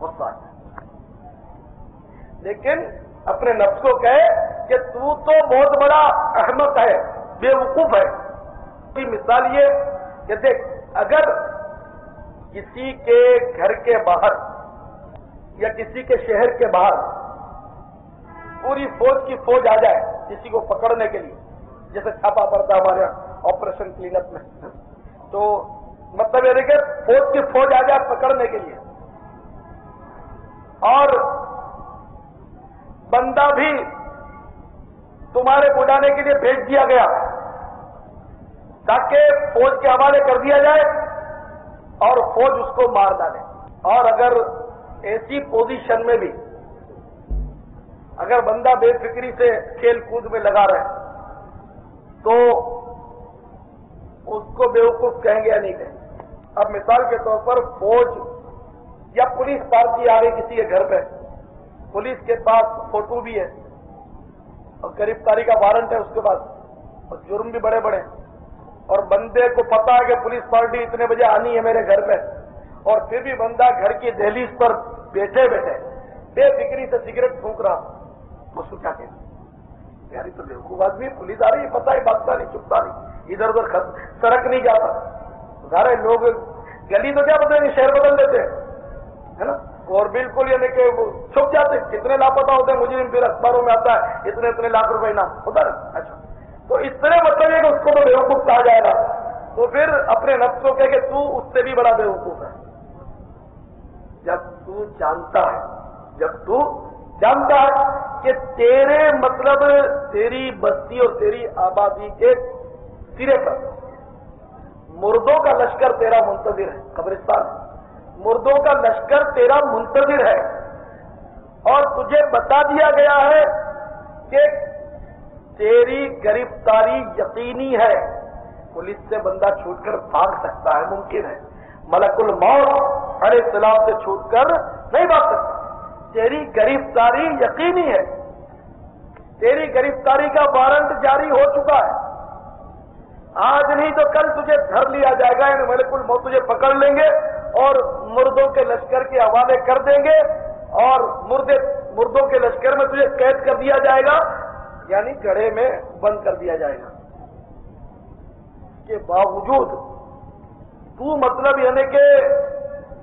غصہ آ جائے. لیکن اپنے نفس کو کہے کہ تو بہت بڑا احمق ہے, بے وقوف ہے. مثال یہ کہ دیکھ, اگر کسی کے گھر کے باہر یا کسی کے شہر کے باہر پوری فوج کی فوج آ جائے کسی کو پکڑنے کے لیے, جیسے چھاپا پڑتا ہے ہمارے یہاں آپریشن کلین اپ میں, تو مطلب یہ کہ فوج کی فوج آ جائے پکڑنے کے لیے, اور بندہ بھی تمہارے بلانے کے لیے بھیج دیا گیا تاکہ فوج کے حوالے کر دیا جائے اور فوج اس کو مار ڈالے. اور اگر ایسی پوزیشن میں بھی اگر بندہ بے فکری سے کھیل کود میں لگا رہے تو اس کو بیوقوف کہیں گے یا نہیں کہیں گے؟ اب مثال کے طور پر فوج یا پولیس پارٹی آ گئی کسی کے گھر پہ, پولیس کے پاس فوٹو بھی ہے اور گرفتاری کا وارنٹ ہے اس کے پاس, اور جرم بھی بڑے بڑے, اور بندے کو پتا ہے کہ پولیس پارٹی اتنے بجے آنی ہے میرے گھر پہ, اور پھر بھی بندہ گھر کی دہلیز پر بیٹھے بیٹھے بے فکری سے سگریٹ پھونک رہا, اس کو کیا کہتے ہیں؟ یاری تو بیوقوف آدمی, پولیس آ رہی ہے پتا ہے, بھاگتا نہیں, چھپتا نہیں, ادھر ادھر سڑک نہیں جاتا. سارے لوگ گلی تو کیا پتہ نہیں شہر بدل دیتے ہے نا, اور بالکل یعنی کہ وہ چھپ جاتے. کتنے لاپتہ ہوتے ہیں مجرم, پھر اخباروں میں آتا ہے اتنے اتنے لاکھ روپے انعام ہوتا ہے. اچھا, تو اس طرح مطلب ہے کہ اس کو تو بیوقوف کہا جائے گا. تو پھر اپنے نفس کو کہے کہ تو اس سے بھی بڑا بیوقوف ہے. جب تو جانتا ہے کہ تیرے مطلب تیری بستی اور تیری آبادی کے سرے پر مردوں کا لشکر تیرا منتظر ہے, قبرستان مردوں کا لشکر تیرا منتظر ہے, اور تجھے بتا دیا گیا ہے کہ تیری گرفتاری یقینی ہے. پولیس سے بندہ چھوٹ کر بھاگ سکتا ہے, ممکن ہے, ملک الموت علیہ السلام سے چھوٹ کر نہیں بھاگ سکتا. تیری گرفتاری یقینی ہے, تیری گرفتاری کا وارنٹ جاری ہو چکا ہے. آج نہیں تو کل تجھے دھر لیا جائے گا, یعنی ملک الموت تجھے پکڑ لیں گے اور مردوں کے لشکر کے حوالے کر دیں گے, اور مردوں کے لشکر میں تجھے قید کر دیا جائے گا, یعنی گڑھے میں بند کر دیا جائے گا. کے باوجود تو مطلب یعنی کہ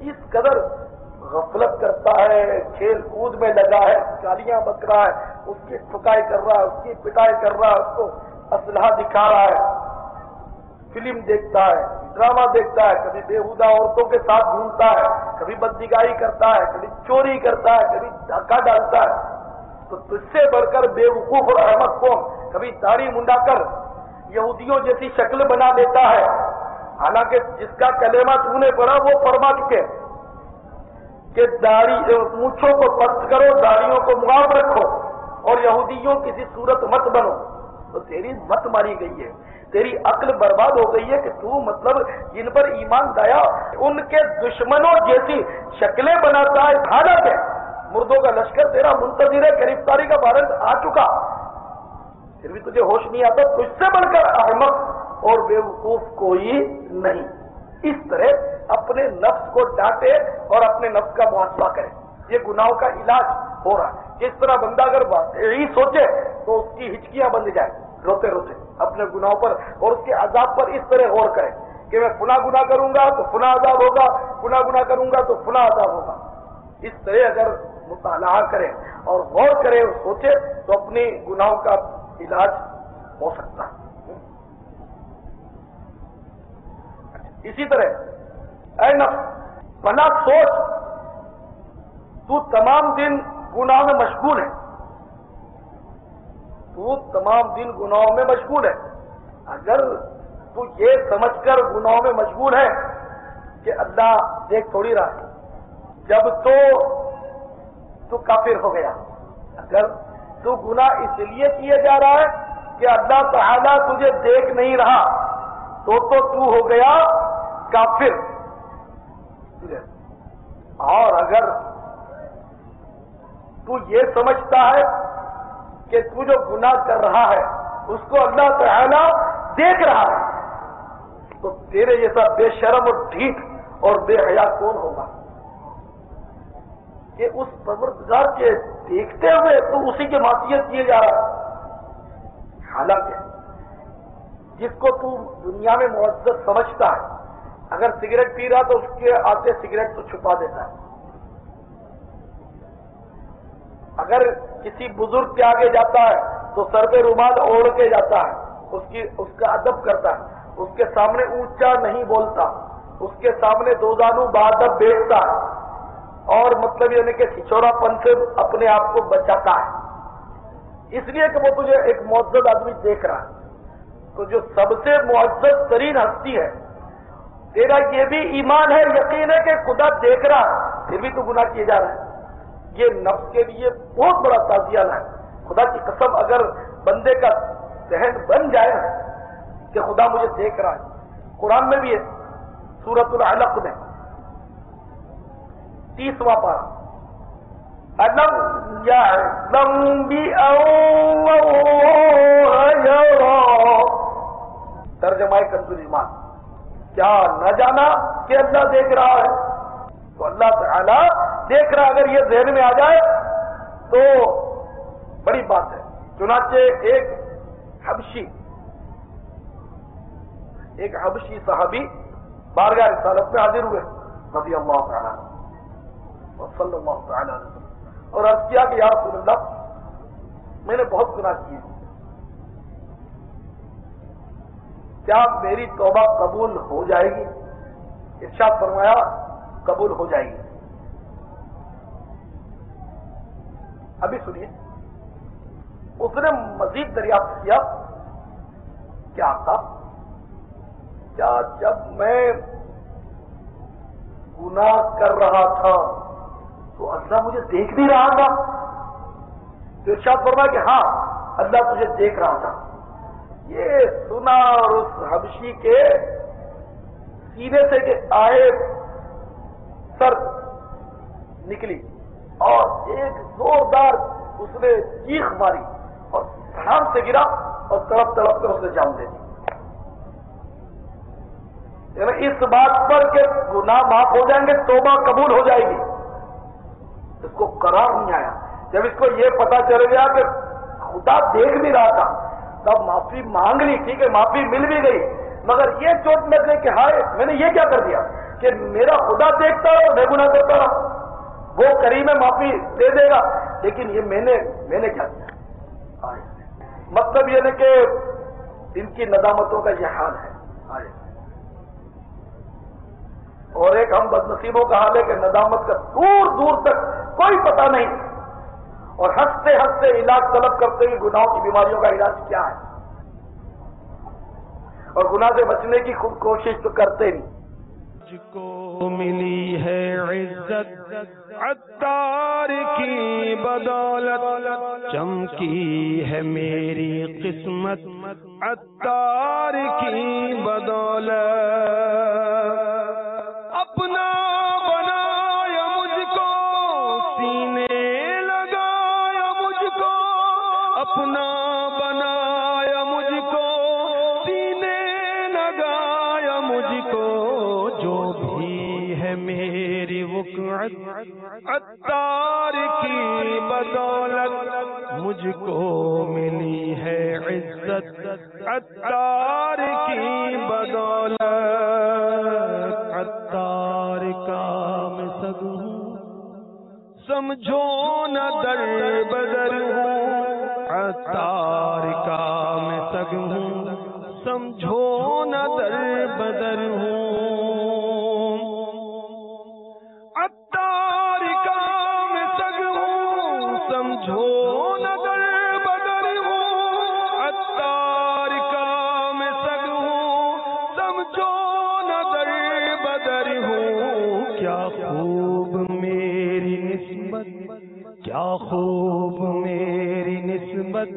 اس قدر غفلت کرتا ہے, کھیل کود میں لگا ہے, گالیاں بک رہا ہے, اس کی ٹھکائی کر رہا ہے, اس کی پٹائی کر رہا ہے, اس کو اسلحہ دکھا رہا ہے, فلم دیکھتا ہے, ڈرامہ دیکھتا ہے, کبھی بےہودہ عورتوں کے ساتھ گھومتا ہے, کبھی بدنگاہی کرتا ہے, کبھی چوری کرتا ہے, کبھی ڈھاکہ ڈالتا ہے. تو تجھ سے بڑھ کر بے وقوف اور احمق کون؟ کبھی داڑھی منڈا کر یہودیوں جیسی شکل بنا لیتا ہے, حالانکہ جس کا کلمہ تو نے پڑھا وہ فرما چکے کہ داڑھی مونچھوں کو پست کرو, داڑھیوں کو معاف رکھو, اور یہودیوں کسی صورت مت بنو. تو تیری مت ماری گئی ہے, تیری عقل برباد ہو گئی ہے کہ تو مطلب جن پر ایمان لایا ان کے دشمنوں جیسی شکلیں بناتا ہے. حالانکہ مردوں کا لشکر تیرا منتظر ہے, گرفتاری کا وارنٹ آ چکا, پھر بھی تجھے ہوش نہیں آتا. تجھ سے بڑھ کر احمق اور بیوقوف کوئی نہیں. اس طرح اپنے نفس کو ڈانٹے اور اپنے نفس کا محاسبہ کرے. یہ گناہوں کا علاج ہو رہا ہے. جس طرح بندہ اگر واقعی سوچے تو اس کی ہچکیاں بند جائیں روتے روتے اپنے گناہوں پر, اور اس کے عذاب پر اس طرح غور کرے کہ میں فلاں گناہ کروں گا تو فلاں عذاب ہوگا, فلاں گناہ کروں گا تو فلاں عذاب ہوگا. اس طرح اگر مطالعہ کرے اور غور کرے اور سوچے تو اپنے گناہوں کا علاج ہو سکتا ہے. اسی طرح اے نفس بھلا سوچ, تو تمام دن گناہ میں مشغول ہے, تو تمام دن گناہوں میں مشغول ہے. اگر تو یہ سمجھ کر گناہوں میں مشغول ہے کہ اللہ دیکھ تھوڑی رہا ہے, جب تو کافر ہو گیا. اگر تو گناہ اس لیے کیے جا رہا ہے کہ اللہ تعالیٰ تجھے دیکھ نہیں رہا تو ہو گیا کافر. اور اگر تو یہ سمجھتا ہے کہ تو جو گناہ کر رہا ہے اس کو اللہ تعالیٰ دیکھ رہا ہے تو تیرے جیسا بے شرم اور ڈھیٹ اور بے حیا کون ہوگا. کہ اس پروردگار کے دیکھتے ہوئے تو اسی کے معصیت کیے جا رہا ہے. حالانکہ جس کو تو دنیا میں معزز سمجھتا ہے، اگر سگریٹ پی رہا تو اس کے آتے سگریٹ تو چھپا دیتا ہے. اگر کسی بزرگ کے آگے جاتا ہے تو سر پہ رومال اوڑھ کے جاتا ہے، اس کا ادب کرتا ہے، اس کے سامنے اونچا نہیں بولتا، اس کے سامنے دو زانو بادب بیٹھتا ہے، اور مطلب یعنی کہ چھچورا پن سے اپنے آپ کو بچاتا ہے، اس لیے کہ وہ تجھے ایک معزز آدمی دیکھ رہا ہے. تو جو سب سے معزز ترین ہستی ہے، تیرا یہ بھی ایمان ہے، یقین ہے کہ خدا دیکھ رہا ہے، پھر بھی تو گناہ کیے جا رہا ہے. یہ نفس کے لیے بہت بڑا تعزیہ ہے. خدا کی قسم اگر بندے کا ذہن بن جائے کہ خدا مجھے دیکھ رہا ہے. قرآن میں بھی ہے، سورۃ العلق میں 30واں پارہ، أَلَمْ يَعْلَمْ بِأَنَّ اللَّهَ يَرَى. ترجمہ کنز ایمان، کیا نہ جانا کہ اللہ دیکھ رہا ہے؟ تو اللہ تعالی دیکھ رہا. اگر یہ ذہن میں آ جائے تو بڑی بات ہے. چنانچہ ایک حبشی صحابی بارگاہ رسالت میں حاضر ہوئے رضی اللہ تعالیٰ صلی اللہ تعالیٰ علیہ وسلم، اور عرض کیا کہ یا رسول اللہ، میں نے بہت گناہ کیے، کیا میری توبہ قبول ہو جائے گی؟ ارشاد فرمایا قبول ہو جائے گی. ابھی سنیے، اس نے مزید دریافت کیا کہ آقا، کیا جب میں گناہ کر رہا تھا تو اللہ مجھے دیکھ بھی رہا تھا؟ تو ارشاد فرمایا کہ ہاں، اللہ تجھے دیکھ رہا تھا. یہ سنا اور اس حبشی کے سینے سے کہ آئے سر نکلی اور ایک زوردار اس نے چیخ ماری اور دھڑام سے گرا اور تڑپ تڑپ کر اس نے جان دے دی. یعنی اس بات پر کہ گناہ معاف ہو جائیں گے، توبہ قبول ہو جائے گی، اس کو قرار نہیں آیا. جب اس کو یہ پتا چل گیا کہ خدا دیکھ بھی رہا تھا، تب معافی مانگ لی، ٹھیک ہے معافی مل بھی گئی، مگر یہ چوٹ لگ گئی کہ ہائے میں نے یہ کیا کر دیا کہ میرا خدا دیکھتا رہا اور میں گناہ کرتا رہا. وہ کریم ہے معافی دے دے گا، لیکن یہ میں نے کیا کیا. مطلب یہ نہیں کہ ان کی ندامتوں کا یہ حال ہے. اور ایک ہم بد نصیبوں کا حال ہے کہ ندامت کا دور دور تک کوئی پتہ نہیں، اور ہنستے ہنستے علاج طلب کرتے ہیں گناہوں کی بیماریوں کا علاج کیا ہے، اور گناہ سے بچنے کی خود کوشش تو کرتے نہیں. مجھ کو ملی ہے عزت عطار کی بدولت، چمکی ہے میری قسمت عطار کی بدولت. اپنا بنایا مجھ کو، سینے لگایا مجھ کو، اپنا بنایا مجھ کو، سینے لگایا مجھ کو. جو بھی ہے میری وقعت عطار کی بدولت، مجھ کو ملی ہے عزت عطار کی بدولت. عطار کا میں سگ ہوں، سمجھو نہ در بدر ہوں. عطار کا میں سگ ہوں، سمجھو نہ در بدر ہوں. عطار کا میں سگ ہوں، سمجھو نہ در بدر ہوں. عطار کا میں سگ ہوں، سمجھو نہ در بدر ہوں. کیا خوب میری نسبت، کیا خوب میری نسبت،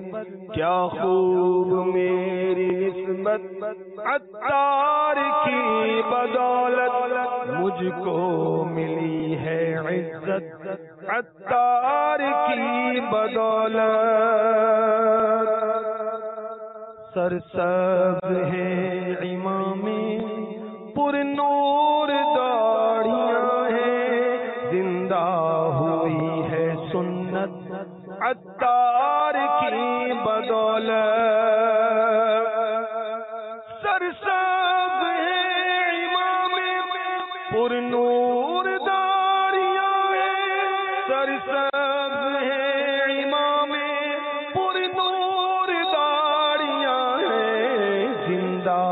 کیا خوب میری نسبت عطار کی بدولت. مجھ کو ملی ہے عزت عطار کی بدولت. سرسبز ہے امام پر نور داڑیاں ہیں، زندہ ہوئی عطار کی بدولت سرسبز ہے امام پر نور داریاں سرسبز ہے امام پر نور داریاں زندہ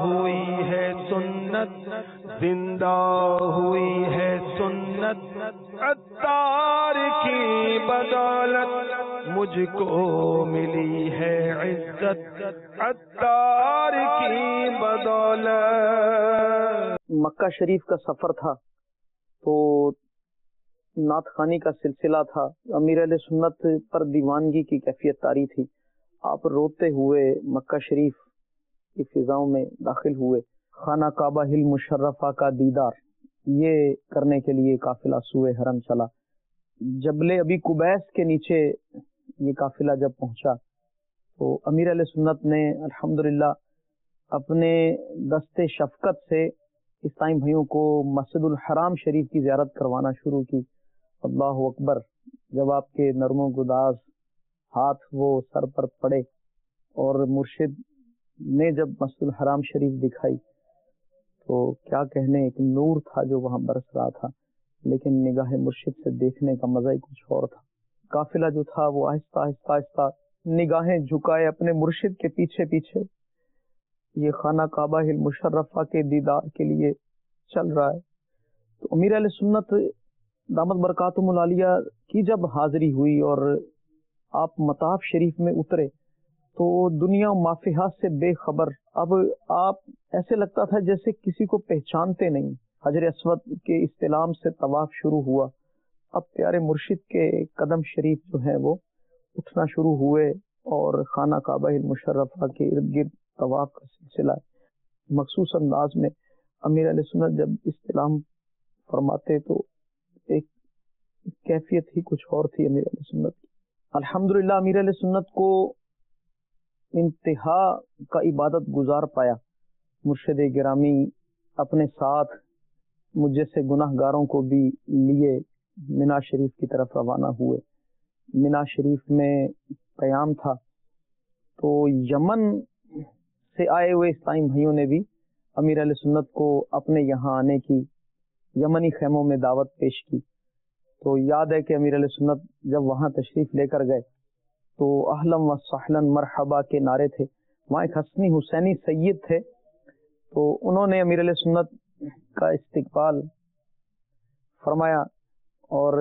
ہوئی ہے سنت زندہ ہوئی ہے سنت عطار کی بدولت مجھ کو ملی ہے عزت عطار کی بدولت. مکہ شریف کا سفر تھا تو نعت خوانی کا سلسلہ تھا. امیر اہل سنت پر دیوانگی کی کیفیت طاری تھی. آپ روتے ہوئے مکہ شریف کی فضاؤں میں داخل ہوئے. خانہ کعبہ المشرفہ کا دیدار یہ کرنے کے لیے قافلہ سوئے حرم چلا. جبل ابی قبیس کے نیچے یہ قافلہ جب پہنچا تو امیر علیہ سنت نے الحمدللہ اپنے دست شفقت سے عیسائی بھائیوں کو مسجد الحرام شریف کی زیارت کروانا شروع کی. اللہ اکبر. جب آپ کے نرم و گداز ہاتھ وہ سر پر پڑے اور مرشد نے جب مسجد الحرام شریف دکھائی تو کیا کہنے، ایک نور تھا جو وہاں برس رہا تھا، لیکن نگاہ مرشد سے دیکھنے کا مزہ ہی کچھ اور تھا. قافلہ جو تھا وہ آہستہ آہستہ آہستہ نگاہیں جھکائے اپنے مرشد کے پیچھے پیچھے یہ خانہ کعبہ المشرفہ کے دیدار کے لیے چل رہا ہے. تو امیر علیہ سنت دامت برکاتہم العالیہ کی جب حاضری ہوئی اور آپ مطاف شریف میں اترے تو دنیا مافیہا سے بے خبر. اب آپ ایسے لگتا تھا جیسے کسی کو پہچانتے نہیں. حجر اسود کے استلام سے طواف شروع ہوا. اب پیارے مرشد کے قدم شریف جو ہیں وہ اٹھنا شروع ہوئے اور خانہ کعبہ المشرفہ کے ارد گرد طواف کا سلسلہ ہے. مخصوص انداز میں امیر علیہ سنت جب استلام فرماتے تو ایک کیفیت ہی کچھ اور تھی امیر علیہ سنت کی. الحمدللہ امیر علیہ سنت کو انتہا کا عبادت گزار پایا. مرشد گرامی اپنے ساتھ مجھ جیسے گناہ گاروں کو بھی لیے مینا شریف کی طرف روانہ ہوئے. مینا شریف میں قیام تھا تو یمن سے آئے ہوئے عیسائی بھائیوں نے بھی امیر علیہ سنت کو اپنے یہاں آنے کی یمنی خیموں میں دعوت پیش کی. تو یاد ہے کہ امیر علیہ سنت جب وہاں تشریف لے کر گئے تو اہلم و سہلن مرحبا کے نعرے تھے. وہاں ایک حسنی حسینی سید تھے تو انہوں نے امیر علیہ سنت کا استقبال فرمایا اور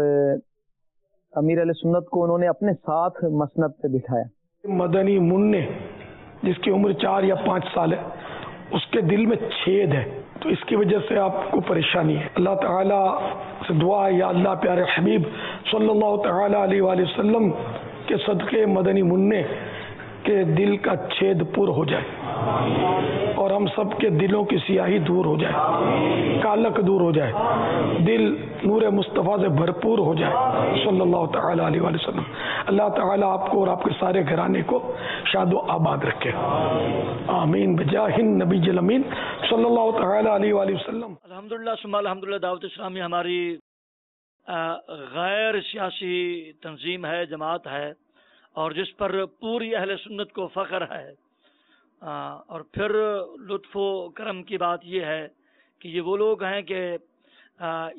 امیر علیہ سنت کو انہوں نے اپنے ساتھ مسند پہ بٹھایا. مدنی منع جس کی عمر 4 یا 5 سال ہے اس کے دل میں چھید ہے تو اس کی وجہ سے آپ کو پریشانی ہے. اللہ تعالیٰ سے دعا ہے یا اللہ پیارے حبیب صلی اللہ تعالیٰ علیہ وآلہ وسلم کے صدقے مدنی منع کے دل کا چھید پر ہو جائے اور ہم سب کے دلوں کی سیاہی دور ہو جائے، کالک دور ہو جائے، دل نور مصطفیٰ سے بھرپور ہو جائے صلی اللہ تعالیٰ علیہ وآلہ وسلم. اللہ تعالیٰ آپ کو اور آپ کے سارے گھرانے کو شاد و آباد رکھے. آمین بجاہ النبی الامین صلی اللہ تعالیٰ علیہ وآلہ وسلم. الحمدللہ ثم الحمدللہ. دعوت اسلامی ہماری غیر سیاسی تنظیم ہے، جماعت ہے اور جس پر پوری اہل سنت کو فخر ہے. اور پھر لطف و کرم کی بات یہ ہے کہ یہ وہ لوگ ہیں کہ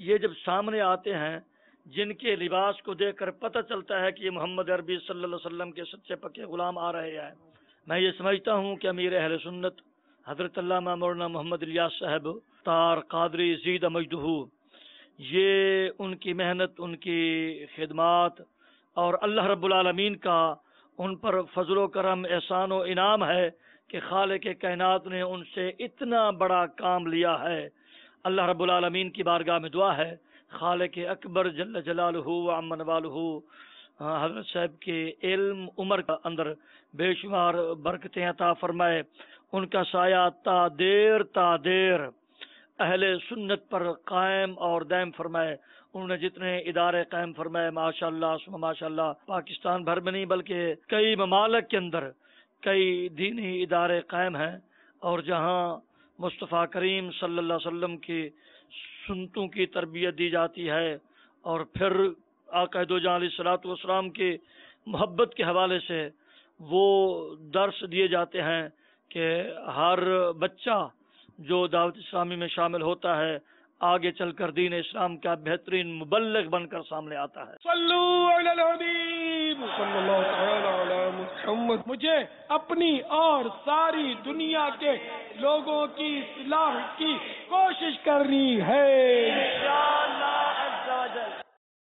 یہ جب سامنے آتے ہیں جن کے لباس کو دیکھ کر پتہ چلتا ہے کہ یہ محمد عربی صلی اللہ علیہ وسلم کے سچے پکے غلام آ رہے ہیں. میں یہ سمجھتا ہوں کہ امیر اہل سنت حضرت علامہ مولانا محمد الیاس صاحب تار قادری زید مجدہ، یہ ان کی محنت، ان کی خدمات اور اللہ رب العالمین کا ان پر فضل و کرم، احسان و انعام ہے کہ خالق کائنات نے ان سے اتنا بڑا کام لیا ہے. اللہ رب العالمین کی بارگاہ میں دعا ہے خالق اکبر جل جلالہ و عم نوالہ حضرت صاحب کے علم عمر کا اندر بے شمار برکتیں عطا فرمائے. ان کا سایہ تا دیر اہل سنت پر قائم اور دائم فرمائے. انہوں نے جتنے ادارے قائم فرمائے ماشاءاللہ ثم ماشاءاللہ، پاکستان بھر میں نہیں بلکہ کئی ممالک کے اندر کئی دینی ادارے قائم ہیں اور جہاں مصطفیٰ کریم صلی اللہ علیہ وسلم کی سنتوں کی تربیت دی جاتی ہے اور پھر آقا دو جہاں علیہ الصلوۃ والسلام کی محبت کے حوالے سے وہ درس دیے جاتے ہیں کہ ہر بچہ جو دعوت اسلامی میں شامل ہوتا ہے آگے چل کر دین اسلام کا بہترین مبلغ بن کر سامنے آتا ہے. صلو علی الحبیب صلی اللہ تعالی علی محمد. مجھے اپنی اور ساری دنیا کے لوگوں کی اصلاح کی کوشش کرنی ہے.